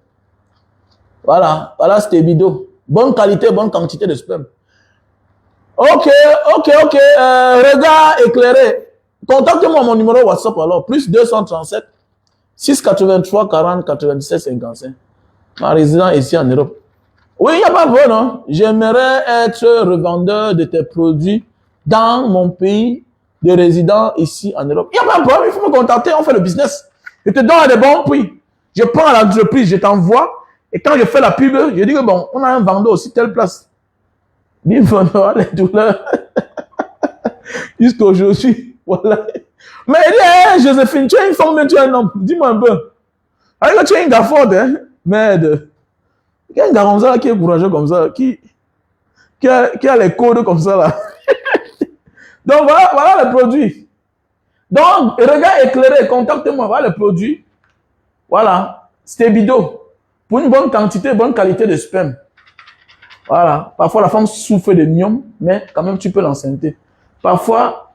Voilà, voilà Stebido. Bonne qualité, bonne quantité de sperme. Ok. Regard éclairé. Contactez-moi mon numéro WhatsApp alors. Plus 237 683 40 97 55. En résident ici en Europe. Oui, il n'y a pas de problème, non? J'aimerais être revendeur de tes produits dans mon pays de résident ici en Europe. Il n'y a pas de problème, il faut me contacter, on fait le business. Je te donne à des bons prix. Je prends l'entreprise, je t'envoie. Et quand je fais la pub, je dis que bon, on a un vendeur aussi, telle place. Bim, les douleurs. Jusqu'aujourd'hui, voilà. Mais il dit, hey, Joséphine, tu es une femme, mais tu es un homme. Dis-moi un peu. Alors que tu es une gafforde, hein? Merde. Il y a un gars comme ça qui est courageux comme ça, qui a les codes comme ça là. Donc voilà le produit. Donc, regard éclairé, contactez-moi, voilà le produit. Voilà, Stebido. Pour une bonne quantité, bonne qualité de sperme. Voilà. Parfois, la femme souffre de myome, mais quand même, tu peux l'enceinter. Parfois,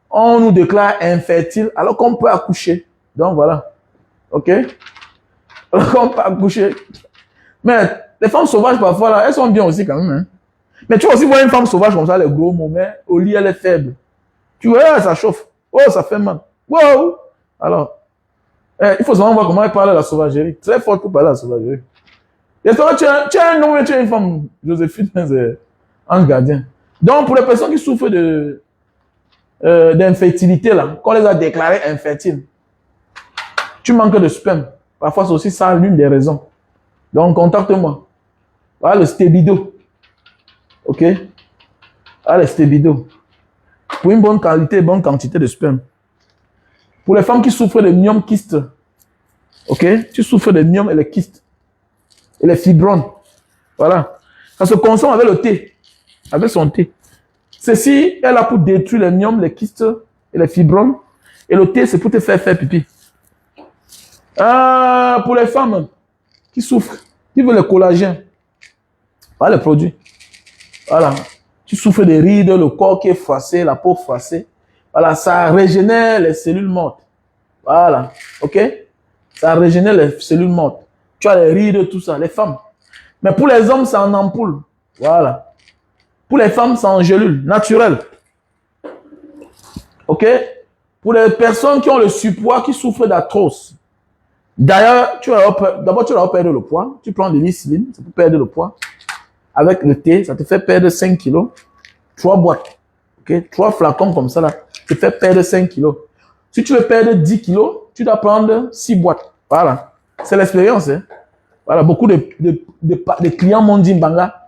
on nous déclare infertile alors qu'on peut accoucher. Donc, voilà. OK? Alors qu'on peut accoucher. Mais les femmes sauvages, parfois, là, elles sont bien aussi quand même. Hein? Mais tu vas aussi voir une femme sauvage comme ça, les gros mots, mais au lit, elle est faible. Tu vois, ça chauffe. Oh, ça fait mal. Wow! Alors, il faut savoir voir comment elle parle à la sauvagerie. Très forte pour parler à la sauvagerie. Et toi, tu as un homme et tu as une femme, Joséphine, c'est un gardien. Donc, pour les personnes qui souffrent d'infertilité, là, qu'on les a déclarées infertiles, tu manques de sperme. Parfois, c'est aussi ça l'une des raisons. Donc, contacte-moi. Voilà le Stebido. OK? Voilà le Stebido. Pour une bonne qualité, bonne quantité de sperme. Pour les femmes qui souffrent de myome kyste. OK? Tu souffres de myome et les kystes. Et les fibromes. Voilà. Ça se consomme avec le thé. Avec son thé. Ceci est là pour détruire les myomes, les kystes et les fibromes. Et le thé, c'est pour te faire pipi. Pour les femmes qui souffrent, qui veulent le collagène. Voilà le produit. Voilà. Tu souffres des rides, le corps qui est froissé, la peau froissée. Voilà, ça régénère les cellules mortes. Voilà. OK? Ça régénère les cellules mortes. Tu as les rides, tout ça, les femmes. Mais pour les hommes, c'est en ampoule. Voilà. Pour les femmes, c'est en gélule, naturelle. OK? Pour les personnes qui ont le surpoids, qui souffrent d'arthrose. D'ailleurs, d'abord, tu vas perdre le poids. Tu prends de l'insuline, c'est pour perdre le poids. Avec le thé, ça te fait perdre 5 kilos. 3 boîtes. OK? 3 flacons comme ça, là. Ça te fait perdre 5 kilos. Si tu veux perdre 10 kilos, tu dois prendre 6 boîtes. Voilà. C'est l'expérience. Hein? Voilà. Beaucoup de clients m'ont dit, Mbanga,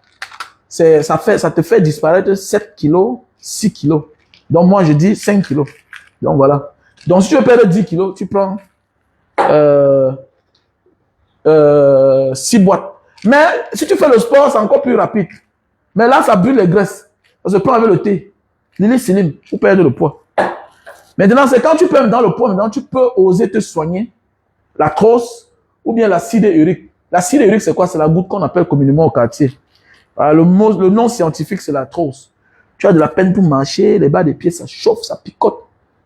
ça te fait disparaître 7 kilos, 6 kilos. Donc, moi, je dis 5 kilos. Donc, voilà. Donc, si tu veux perdre 10 kilos, tu prends 6 boîtes. Mais si tu fais le sport, c'est encore plus rapide. Mais là, ça brûle les graisses. Ça se prend avec le thé. L'hélicine pour perdre le poids. Maintenant, c'est quand tu perds dans le poids, maintenant, tu peux oser te soigner l'arthrose ou bien l'acide urique. L'acide urique, c'est quoi? C'est la goutte qu'on appelle communément au quartier. Alors, le nom scientifique, c'est l'arthrose. Tu as de la peine pour marcher, les bas des pieds, ça chauffe, ça picote.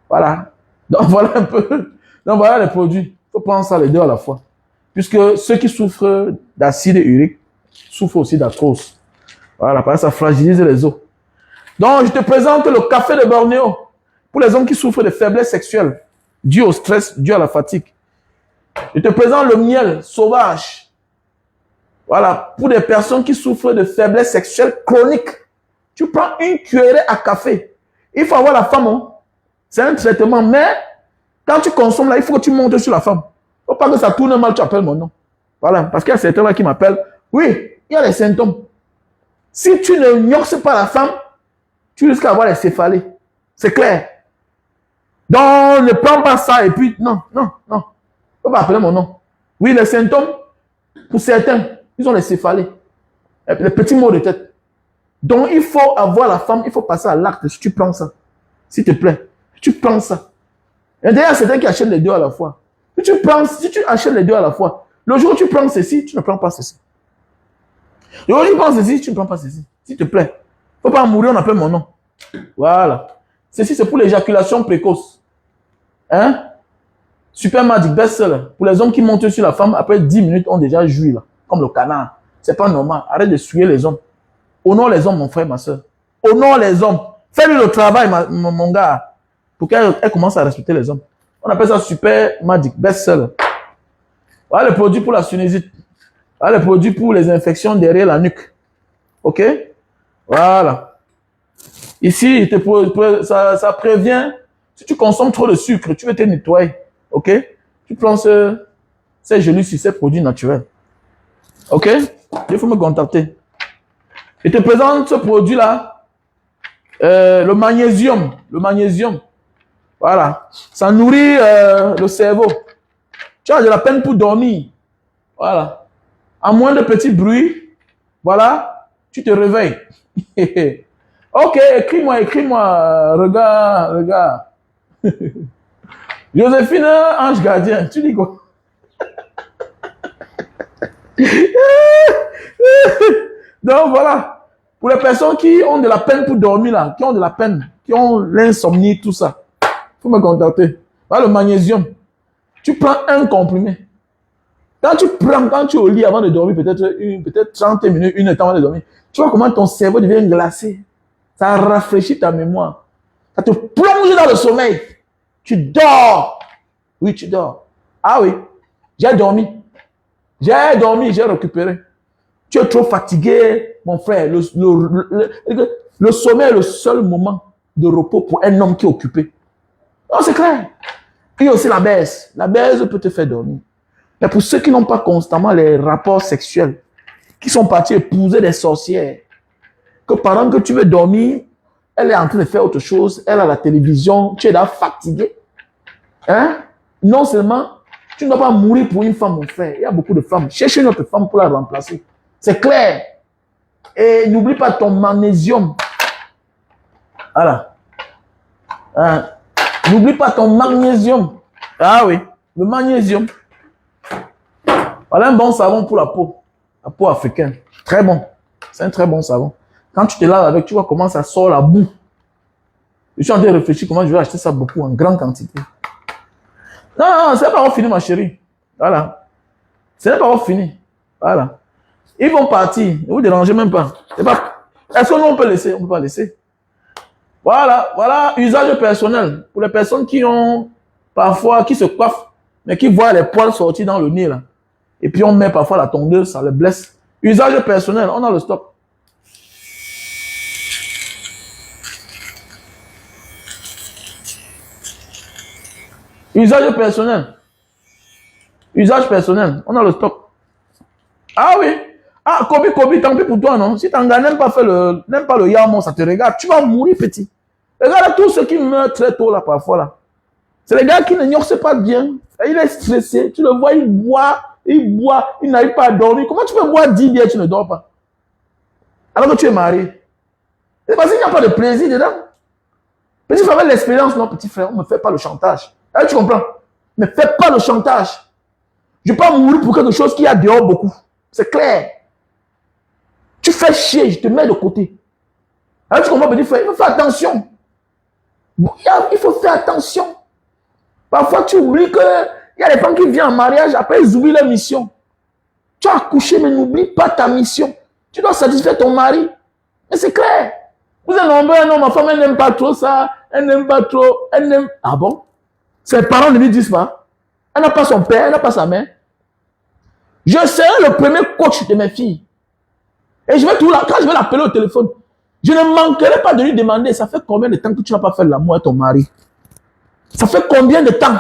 Voilà. Donc, voilà un peu. Donc, voilà les produits. Il faut prendre ça les deux à la fois. Puisque ceux qui souffrent d'acide urique souffrent aussi d'arthrose. Voilà, parce que ça fragilise les os. Donc, je te présente le café de Bornéo pour les hommes qui souffrent de faiblesse sexuelle due au stress, due à la fatigue. Je te présente le miel sauvage. Voilà, pour des personnes qui souffrent de faiblesse sexuelle chronique. Tu prends une cuillerée à café. Il faut avoir la femme. Hein. C'est un traitement, mais quand tu consommes là, il faut que tu montes sur la femme. Il ne faut pas que ça tourne mal, tu appelles mon nom. Voilà, parce qu'il y a certains là qui m'appellent. Oui, il y a les symptômes. Si tu ne niorces pas la femme, tu risques d'avoir les céphalées. C'est clair. Donc, ne prends pas ça et puis, non. Il ne faut pas appeler mon nom. Oui, les symptômes, pour certains, ils ont les céphalées. Les petits maux de tête. Donc, il faut avoir la femme, il faut passer à l'acte si tu prends ça. S'il te plaît, tu prends ça. Et d'ailleurs, c'est quelqu'un qui achète les deux à la fois. Si tu achètes les deux à la fois, le jour où tu prends ceci, tu ne prends pas ceci. Le jour où tu prends ceci, tu ne prends pas ceci. S'il te plaît. Il ne faut pas mourir, on appelle mon nom. Voilà. Ceci, c'est pour l'éjaculation précoce. Hein? Super Magic, best-seller. Pour les hommes qui montent sur la femme, après 10 minutes, ont déjà joui, là. Comme le canard. C'est pas normal. Arrête de souiller les hommes. Honore les hommes, mon frère, ma soeur. Honore les hommes. Fais-lui le travail, mon gars. Pour qu'elle commence à respecter les hommes. On appelle ça Super Magic, best-seller. Voilà le produit pour la sinusite. Voilà le produit pour les infections derrière la nuque. OK? Voilà. Ici, ça prévient. Si tu consommes trop de sucre, tu veux te nettoyer. OK? Tu prends ces gelées sur ces produits naturels. OK? Il faut me contacter. Je te présente ce produit-là. Le magnésium. Le magnésium. Voilà. Ça nourrit le cerveau. Tu as de la peine pour dormir. Voilà. À moins de petits bruits, voilà, tu te réveilles. Ok, écris-moi. Regarde. Joséphine, ange gardien. Tu dis quoi? Donc voilà. Pour les personnes qui ont de la peine pour dormir, là, qui ont de la peine, qui ont l'insomnie, tout ça, il faut me contacter. Voilà le magnésium. Tu prends un comprimé. Quand tu es au lit avant de dormir, peut-être 30 minutes, 1 heure avant de dormir, tu vois comment ton cerveau devient glacé. Ça rafraîchit ta mémoire. Ça te plonge dans le sommeil. Tu dors. Oui, tu dors. Ah oui, j'ai dormi. J'ai récupéré. Tu es trop fatigué, mon frère. Le sommeil est le seul moment de repos pour un homme qui est occupé. Non, c'est clair. Il y a aussi la baisse. La baisse peut te faire dormir. Mais pour ceux qui n'ont pas constamment les rapports sexuels, qui sont partis épouser des sorcières, que pendant que tu veux dormir, elle est en train de faire autre chose, elle a la télévision, tu es là fatigué. Hein? Non seulement, tu ne dois pas mourir pour une femme, mon frère. Il y a beaucoup de femmes. Cherche une autre femme pour la remplacer. C'est clair. Et n'oublie pas ton magnésium. Voilà. Hein? N'oublie pas ton magnésium. Ah oui, le magnésium. Voilà un bon savon pour la peau africaine. Très bon. C'est un très bon savon. Quand tu te laves avec, tu vois comment ça sort la boue. Je suis en train de réfléchir comment je vais acheter ça beaucoup, en grande quantité. Non, c'est pas encore fini, ma chérie. Voilà. Ce n'est pas encore fini. Voilà. Ils vont partir. Ne vous dérangez même pas. Est-ce que nous, on peut laisser? On ne peut pas laisser. Voilà, usage personnel. Pour les personnes qui ont, parfois, qui se coiffent, mais qui voient les poils sortir dans le nez, là. Et puis on met parfois la tondeuse, ça les blesse. Usage personnel, on a le stock. Usage personnel. Usage personnel, on a le stock. Ah oui. Ah, Kobe, tant pis pour toi, non? Si ton gars n'aime pas le yamon, ça te regarde, tu vas mourir petit. Regarde tous ceux qui meurent très tôt là, parfois là. C'est les gars qui ne n'ignorent pas bien. Il est stressé, tu le vois, il boit, il n'arrive pas à dormir. Comment tu peux boire 10 bières et tu ne dors pas? Alors que tu es marié. C'est parce qu'il n'y a pas de plaisir dedans. Petit frère, avec l'expérience, non, petit frère, on ne me fait pas le chantage. Là, tu comprends? Ne fais pas le chantage. Je ne vais pas mourir pour quelque chose qui a dehors beaucoup. C'est clair. Tu fais chier, je te mets de côté. Alors tu comprends, petit frère, il faut faire attention. Il faut faire attention. Parfois, tu oublies qu'il y a des femmes qui viennent en mariage, après ils oublient leur mission. Tu as accouché, mais n'oublie pas ta mission. Tu dois satisfaire ton mari. Mais c'est clair. Vous êtes nombreux, non, ma femme, elle n'aime pas trop ça. Elle n'aime pas trop. Elle n'aime. Ah bon? Ses parents ne lui disent pas. Elle n'a pas son père, elle n'a pas sa mère. Je serai le premier coach de mes filles. Et je vais tout là, quand je vais l'appeler au téléphone, je ne manquerai pas de lui demander, ça fait combien de temps que tu n'as pas fait l'amour avec ton mari? Ça fait combien de temps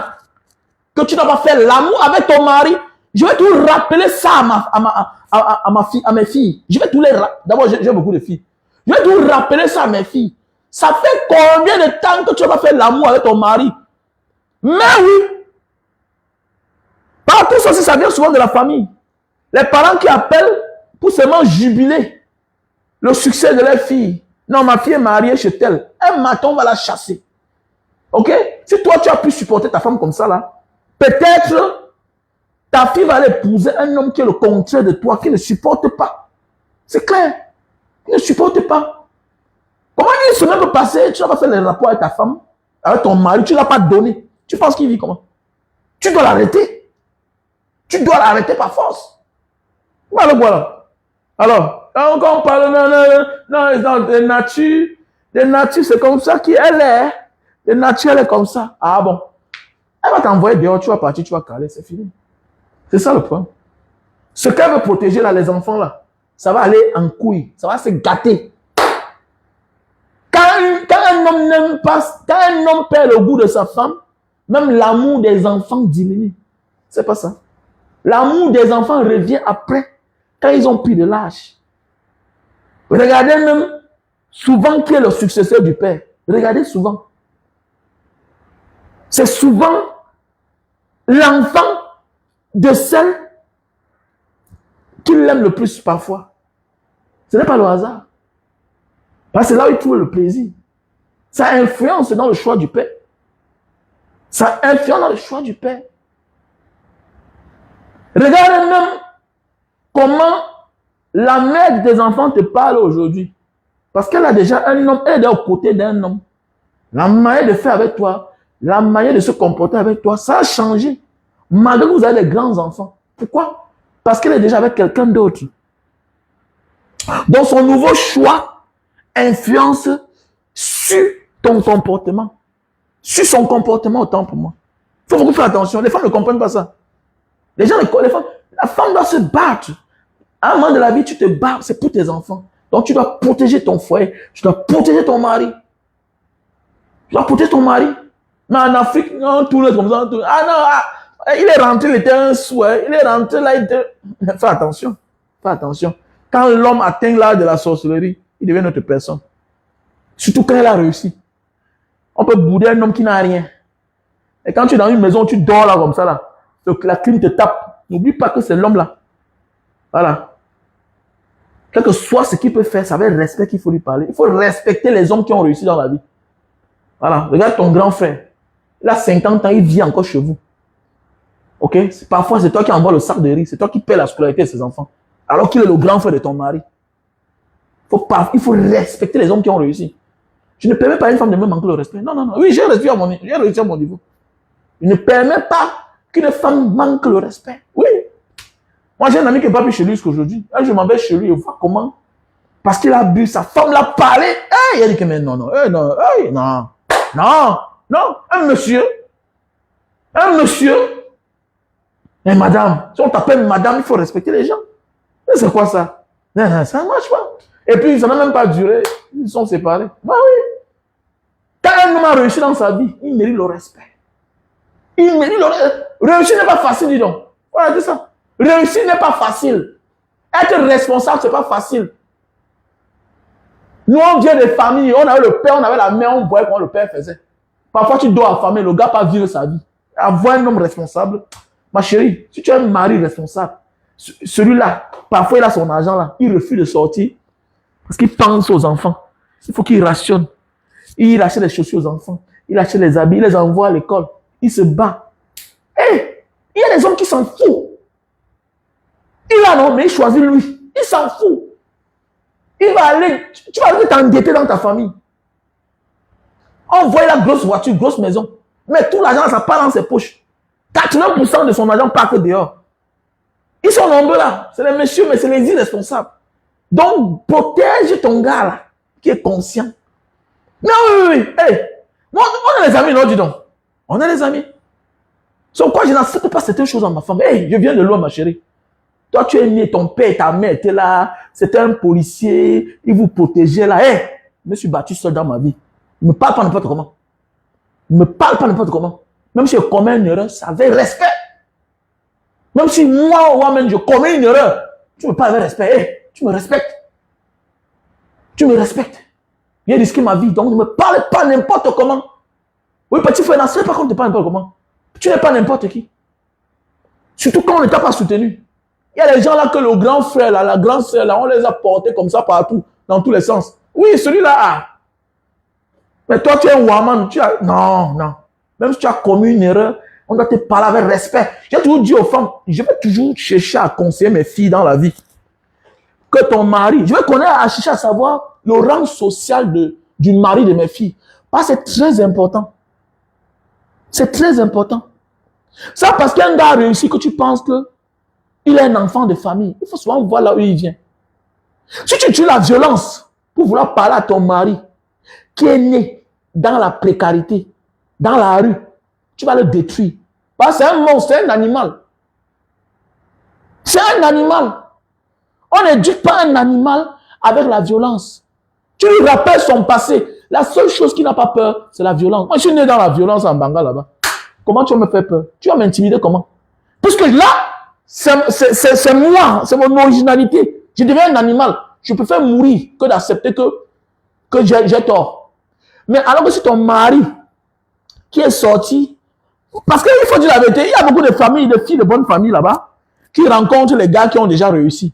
que tu n'as pas fait l'amour avec ton mari? Je vais tout rappeler ça à mes filles. Je vais tout les rappeler. D'abord, j'ai beaucoup de filles. Je vais tout rappeler ça à mes filles. Ça fait combien de temps que tu n'as pas fait l'amour avec ton mari? Mais oui. Par tout ça, ça vient souvent de la famille. Les parents qui appellent pour seulement jubiler le succès de leur fille. Non, ma fille est mariée chez tel. Un matin, on va la chasser. Ok? Si toi, tu as pu supporter ta femme comme ça, là, peut-être ta fille va aller épouser un homme qui est le contraire de toi, qui ne supporte pas. C'est clair. Il ne supporte pas. Comment une semaine peut passer, tu n'as pas fait les rapports avec ta femme, avec ton mari, tu ne l'as pas donné. Tu penses qu'il vit comment? Tu dois l'arrêter. Tu dois l'arrêter par force. Voilà, voilà. Alors, quand on parle, non, de nature, c'est comme ça qu'elle est. De nature, elle est comme ça. Ah bon. Elle va t'envoyer dehors, tu vas partir, tu vas caler, c'est fini. C'est ça le point. Ce qu'elle veut protéger là, les enfants là, ça va aller en couille, ça va se gâter. Quand un homme n'aime pas, quand un homme perd le goût de sa femme, même l'amour des enfants diminue. C'est pas ça. L'amour des enfants revient après, quand ils ont pris de l'âge. Regardez même souvent qui est le successeur du père. Regardez souvent. C'est souvent l'enfant de celle qui l'aime le plus parfois. Ce n'est pas le hasard. Parce que c'est là où il trouve le plaisir. Ça influence dans le choix du père. Ça influence dans le choix du père. Regarde même comment la mère de tes enfants te parle aujourd'hui. Parce qu'elle a déjà un homme, elle est aux côtés d'un homme. La manière de faire avec toi, la manière de se comporter avec toi, ça a changé. Malgré que vous avez des grands enfants. Pourquoi? Parce qu'elle est déjà avec quelqu'un d'autre. Donc son nouveau choix influence sur ton comportement. Sur son comportement autant pour moi. Il faut beaucoup faire attention. Les femmes ne comprennent pas ça. Les femmes, la femme doit se battre. À un moment de la vie, tu te bats, c'est pour tes enfants. Donc tu dois protéger ton foyer, tu dois protéger ton mari. Tu dois protéger ton mari. Mais en Afrique, non, tout le monde comme ça. Ah non, il est rentré, il était un souhait. Il est rentré là, il était... Fais attention. Fais attention. Quand l'homme atteint l'âge de la sorcellerie, il devient notre personne. Surtout quand il a réussi. On peut bouder un homme qui n'a rien. Et quand tu es dans une maison, tu dors là comme ça, là. La clim te tape. N'oublie pas que c'est l'homme là. Voilà. Quel que soit ce qu'il peut faire, c'est avec respect qu'il faut lui parler. Il faut respecter les hommes qui ont réussi dans la vie. Voilà. Regarde ton grand frère. Il a 50 ans, il vit encore chez vous. Ok? Parfois, c'est toi qui envoies le sac de riz. C'est toi qui paies la scolarité de ses enfants. Alors qu'il est le grand frère de ton mari. Il faut respecter les hommes qui ont réussi. Je ne permets pas à une femme de me manquer le respect. Non, non, non. Oui, j'ai réussi à mon niveau. Je ne permets pas qu'une femme manque le respect. Oui. Moi, j'ai un ami qui n'est pas plus chez lui jusqu'aujourd'hui. Je m'en vais chez lui et vois comment. Parce qu'il a bu, sa femme l'a parlé. Il a dit que mais non, non, non, non, non, non. Un monsieur. Mais madame, si on t'appelle madame, il faut respecter les gens. Mais c'est quoi ça? Non, non, ça ne marche pas. Et puis, ça n'a même pas duré. Ils sont séparés. Bah oui. Quand un homme a réussi dans sa vie, il mérite le respect. Il mérite le respect. Réussir n'est pas facile, dis donc. Voilà, c'est ça. Réussir n'est pas facile. Être responsable, c'est pas facile. Nous, on vient des familles, on avait le père, on avait la mère, on voyait comment le père faisait. Parfois, tu dois affamer, le gars pas vivre sa vie. Avoir un homme responsable. Ma chérie, si tu as un mari responsable, celui-là, parfois il a son argent là, il refuse de sortir parce qu'il pense aux enfants. Il faut qu'il rationne. Il achète les chaussures aux enfants, il achète les habits, il les envoie à l'école. Il se bat. Hey, il y a des hommes qui s'en foutent. Il a non, mais il choisit lui. Il s'en fout. Il va aller, tu vas aller t'endetter dans ta famille. On voit la grosse voiture, grosse maison. Mais tout l'argent, ça part dans ses poches. 80% de son argent part que dehors. Ils sont nombreux là. C'est les messieurs, mais c'est les irresponsables. Donc, protège ton gars là, qui est conscient. Non, oui. Hey, on est les amis, non, dis donc. On est les amis. C'est quoi, je n'accepte pas certaines choses à ma femme. Hey, je viens de loin, ma chérie. Toi, tu es né, ton père et ta mère étaient là. C'était un policier. Il vous protégeait là. Hey, je me suis battu seul dans ma vie. Ne me parle pas n'importe comment. Ne me parle pas n'importe comment. Même si je commets une erreur, ça avait respect. Même si moi-même, je commets une erreur, tu me parles avec respect. Hey, tu me respectes. Tu me respectes. J'ai risqué ma vie, donc ne me parle pas n'importe comment. Oui, petit frère, n'accepte pas qu'on ne te parle n'importe comment. Tu n'es pas n'importe qui. Surtout quand on ne t'a pas soutenu. Il y a des gens là que le grand frère, là, la grande sœur, là, on les a portés comme ça partout, dans tous les sens. Oui, celui-là. Mais toi, tu es un woman. Non, non. Même si tu as commis une erreur, on doit te parler avec respect. J'ai toujours dit aux femmes, je vais toujours chercher à conseiller mes filles dans la vie. Que ton mari, je vais connaître à chercher à savoir le rang social du mari de mes filles. Parce que c'est très important. C'est très important. Ça parce qu'un gars a réussi que tu penses qu'il est un enfant de famille. Il faut souvent voir là où il vient. Si tu tues la violence pour vouloir parler à ton mari qui est né dans la précarité, dans la rue, tu vas le détruire. Parce que c'est un monstre, c'est un animal. C'est un animal. On n'éduque pas un animal avec la violence. Tu lui rappelles son passé. La seule chose qui n'a pas peur, c'est la violence. Moi, je suis né dans la violence en Banga là-bas. Comment tu vas me faire peur? Tu vas m'intimider comment? Puisque là, c'est moi, c'est mon originalité. Je deviens un animal. Je préfère mourir que d'accepter que j'ai tort. Mais alors que c'est ton mari qui est sorti, parce qu'il faut dire la vérité, il y a beaucoup de familles, de filles de bonne famille là-bas, qui rencontrent les gars qui ont déjà réussi.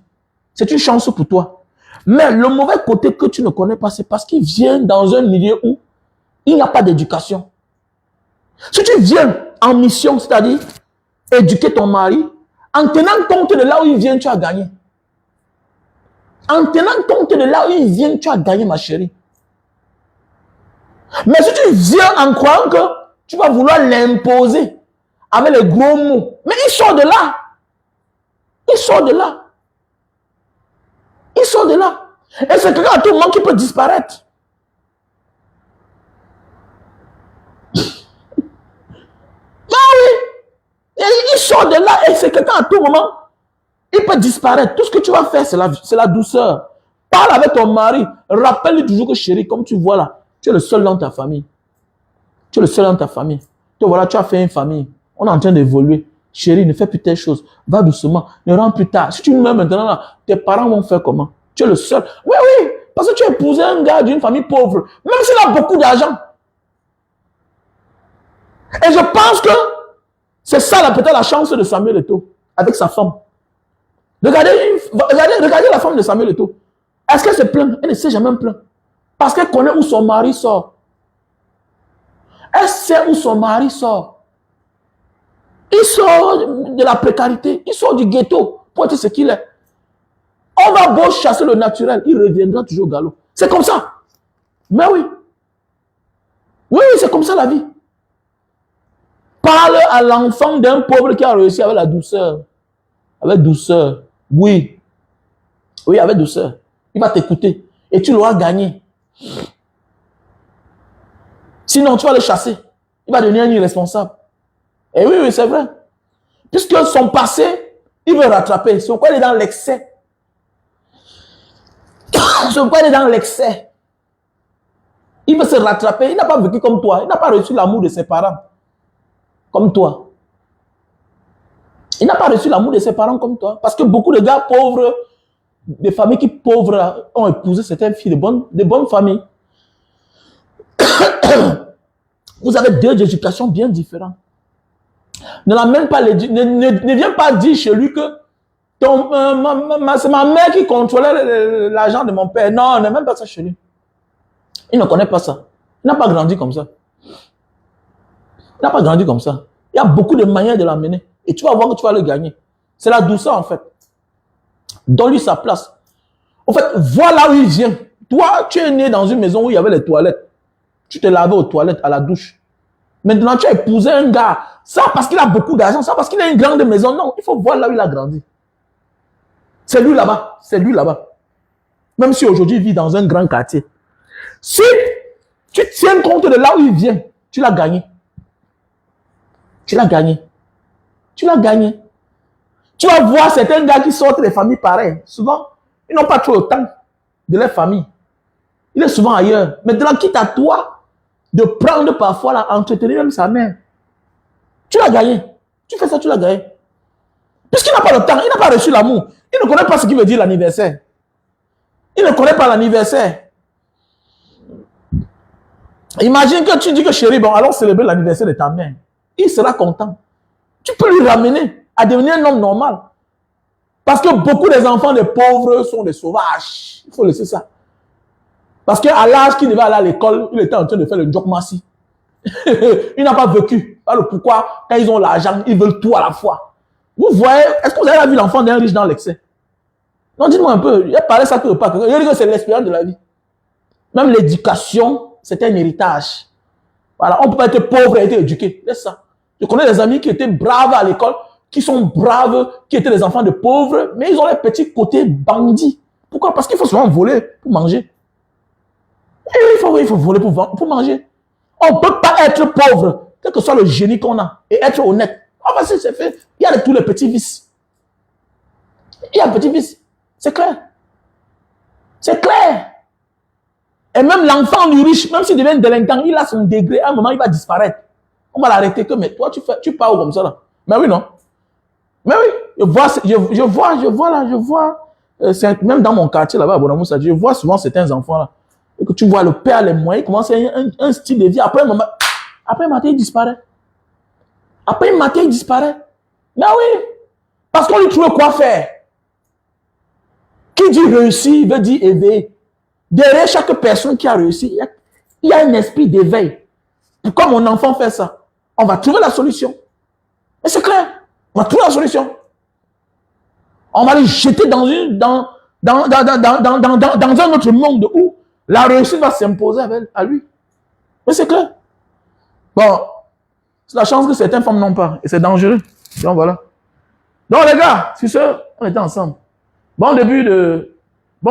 C'est une chance pour toi. Mais le mauvais côté que tu ne connais pas, c'est parce qu'il vient dans un milieu où il n'y a pas d'éducation. Si tu viens en mission, c'est-à-dire éduquer ton mari, en tenant compte de là où il vient, tu as gagné. En tenant compte de là où il vient, tu as gagné, ma chérie. Mais si tu viens en croyant que tu vas vouloir l'imposer avec les gros mots, mais il sort de là. Il sort de là. Il sort de là. Et c'est quelqu'un à tout moment qui peut disparaître. Ah oui. Il sort de là et c'est quelqu'un à tout moment. Il peut disparaître. Tout ce que tu vas faire, c'est la douceur. Parle avec ton mari. Rappelle-lui toujours que chérie, comme tu vois là, tu es le seul dans ta famille. Tu es le seul dans ta famille. Donc voilà, tu as fait une famille. On est en train d'évoluer. Chérie, ne fais plus telle chose. Va doucement. Ne rentre plus tard. Si tu meurs maintenant, là, tes parents vont faire comment? Tu es le seul. Oui, oui. Parce que tu as épousé un gars d'une famille pauvre. Même s'il a beaucoup d'argent. Et je pense que c'est ça peut-être la chance de Samuel Eto'o avec sa femme. Regardez la femme de Samuel Eto'o. Est-ce qu'elle se plaint? Elle ne s'est jamais plaint. Parce qu'elle connaît où son mari sort. Elle sait où son mari sort. Il sort de la précarité. Il sort du ghetto pour être ce qu'il est. On va beau chasser le naturel. Il reviendra toujours au galop. C'est comme ça. Mais oui. Oui, c'est comme ça la vie. Parle à l'enfant d'un pauvre qui a réussi avec la douceur. Avec douceur. Oui. Oui, avec douceur. Il va t'écouter. Et tu l'auras gagné. Sinon, tu vas le chasser. Il va devenir un irresponsable. Et oui, oui, c'est vrai. Puisque son passé, il veut rattraper. C'est pourquoi il est dans l'excès. C'est pourquoi il est dans l'excès. Il veut se rattraper. Il n'a pas vécu comme toi. Il n'a pas reçu l'amour de ses parents. Comme toi. Il n'a pas reçu l'amour de ses parents comme toi. Parce que beaucoup de gars pauvres, des familles qui pauvres ont épousé certaines filles de bonnes familles. Vous avez deux éducations bien différentes. Ne l'amène pas, ne viens pas dire chez lui que c'est ma mère qui contrôlait l'argent de mon père. Non, ne même pas ça chez lui. Il ne connaît pas ça. Il n'a pas grandi comme ça. Il n'a pas grandi comme ça. Il y a beaucoup de manières de l'amener. Et tu vas voir que tu vas le gagner. C'est la douceur en fait. Donne-lui sa place. En fait, voilà où il vient. Toi, tu es né dans une maison où il y avait les toilettes. Tu te lavais aux toilettes, à la douche. Maintenant, tu as épousé un gars. Ça parce qu'il a beaucoup d'argent. Ça parce qu'il a une grande maison. Non, il faut voir là où il a grandi. C'est lui là-bas. C'est lui là-bas. Même si aujourd'hui il vit dans un grand quartier. Si tu tiens compte de là où il vient, tu l'as gagné. Tu l'as gagné. Tu l'as gagné. Tu vas voir certains gars qui sortent des familles pareilles. Souvent, ils n'ont pas trop le temps de leur famille. Il est souvent ailleurs. Maintenant, quitte à toi de prendre parfois là, entretenir même sa mère. Tu l'as gagné. Tu fais ça, tu l'as gagné. Puisqu'il n'a pas le temps, il n'a pas reçu l'amour. Il ne connaît pas ce qui veut dire l'anniversaire. Il ne connaît pas l'anniversaire. Imagine que tu dis que chérie, bon, allons célébrer l'anniversaire de ta mère. Il sera content. Tu peux lui ramener à devenir un homme normal. Parce que beaucoup des enfants des pauvres sont des sauvages. Il faut laisser ça. Parce qu'à l'âge qu'il devait aller à l'école, il était en train de faire le job massi. Il n'a pas vécu. Alors pourquoi, quand ils ont l'argent, ils veulent tout à la fois. Vous voyez, est-ce que vous avez vu l'enfant d'un riche dans l'excès? Non, dites-moi un peu. Il a parlé ça que pas. Il dit que c'est l'expérience de la vie. Même l'éducation, c'est un héritage. Voilà, on peut pas être pauvre et être éduqué. Laisse ça. Je connais des amis qui étaient braves à l'école, qui sont braves, qui étaient des enfants de pauvres, mais ils ont les petits côtés bandits. Pourquoi? Parce qu'il faut souvent voler pour manger. Et il faut voler pour manger. On ne peut pas être pauvre, quel que soit le génie qu'on a, et être honnête. Ah, bah, c'est fait. Il y a tous les petits vices. Il y a des petits vices. C'est clair. C'est clair. Et même l'enfant du riche, même s'il devient délinquant, il a son degré. À un moment, il va disparaître. On va l'arrêter que, mais toi, tu parles comme ça là. Mais oui, non. Mais oui, je vois, même dans mon quartier là-bas, à Bonamoussa, je vois souvent certains enfants là. Et que tu vois le père, les moyens, il commence à un style de vie. Après un matin, il disparaît. Après un matin, il disparaît. Mais oui, parce qu'on lui trouve quoi faire. Qui dit réussir veut dire éveiller. Derrière chaque personne qui a réussi, il y a un esprit d'éveil. Pourquoi mon enfant fait ça? On va trouver la solution. Et c'est clair, on va trouver la solution. On va le jeter dans un autre monde où la réussite va s'imposer à lui. Mais c'est clair. Bon, c'est la chance que certaines femmes n'ont pas. Et c'est dangereux. Donc voilà. Donc les gars, sur ce, on était ensemble. Bon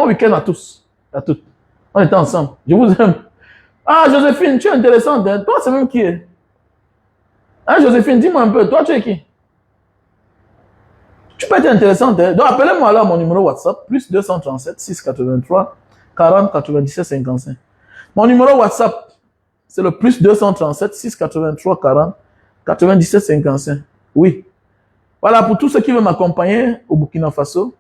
week-end à tous. À toutes. On était ensemble. Je vous aime. Ah, Joséphine, tu es intéressante. Hein? Toi, c'est même qui est? Hein, Joséphine, dis-moi un peu. Toi, tu es qui? Tu peux être intéressante. Hein? Donc, appelez-moi là mon numéro WhatsApp. Plus 237 683 40 97 55. Mon numéro WhatsApp, c'est le plus 237 683 40 97 55. Oui. Voilà, pour tous ceux qui veulent m'accompagner au Burkina Faso,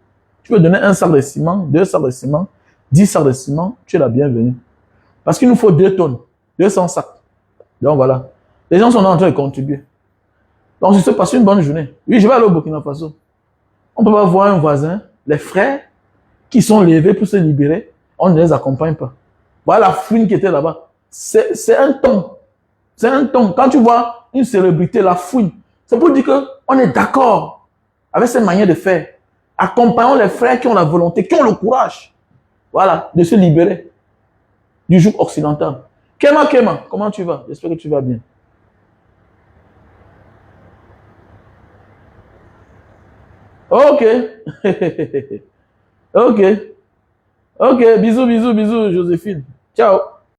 tu peux donner 1 sac de ciment, 2 sacs de ciment, 10 sacs de ciment, tu es la bienvenue. Parce qu'il nous faut 2 tonnes, 200 sacs. Donc voilà. Les gens sont en train de contribuer. Donc, je se passe une bonne journée. Oui, je vais aller au Burkina Faso. On peut pas voir un voisin, les frères qui sont levés pour se libérer, on ne les accompagne pas. Voilà la fouine qui était là-bas. C'est un ton. C'est un ton. Quand tu vois une célébrité, la fouine, c'est pour dire qu'on est d'accord avec cette manière de faire. Accompagnons les frères qui ont la volonté, qui ont le courage, voilà, de se libérer du joug occidental. Kema, comment tu vas? J'espère que tu vas bien. Ok. Ok. Ok, bisous, Joséphine. Ciao.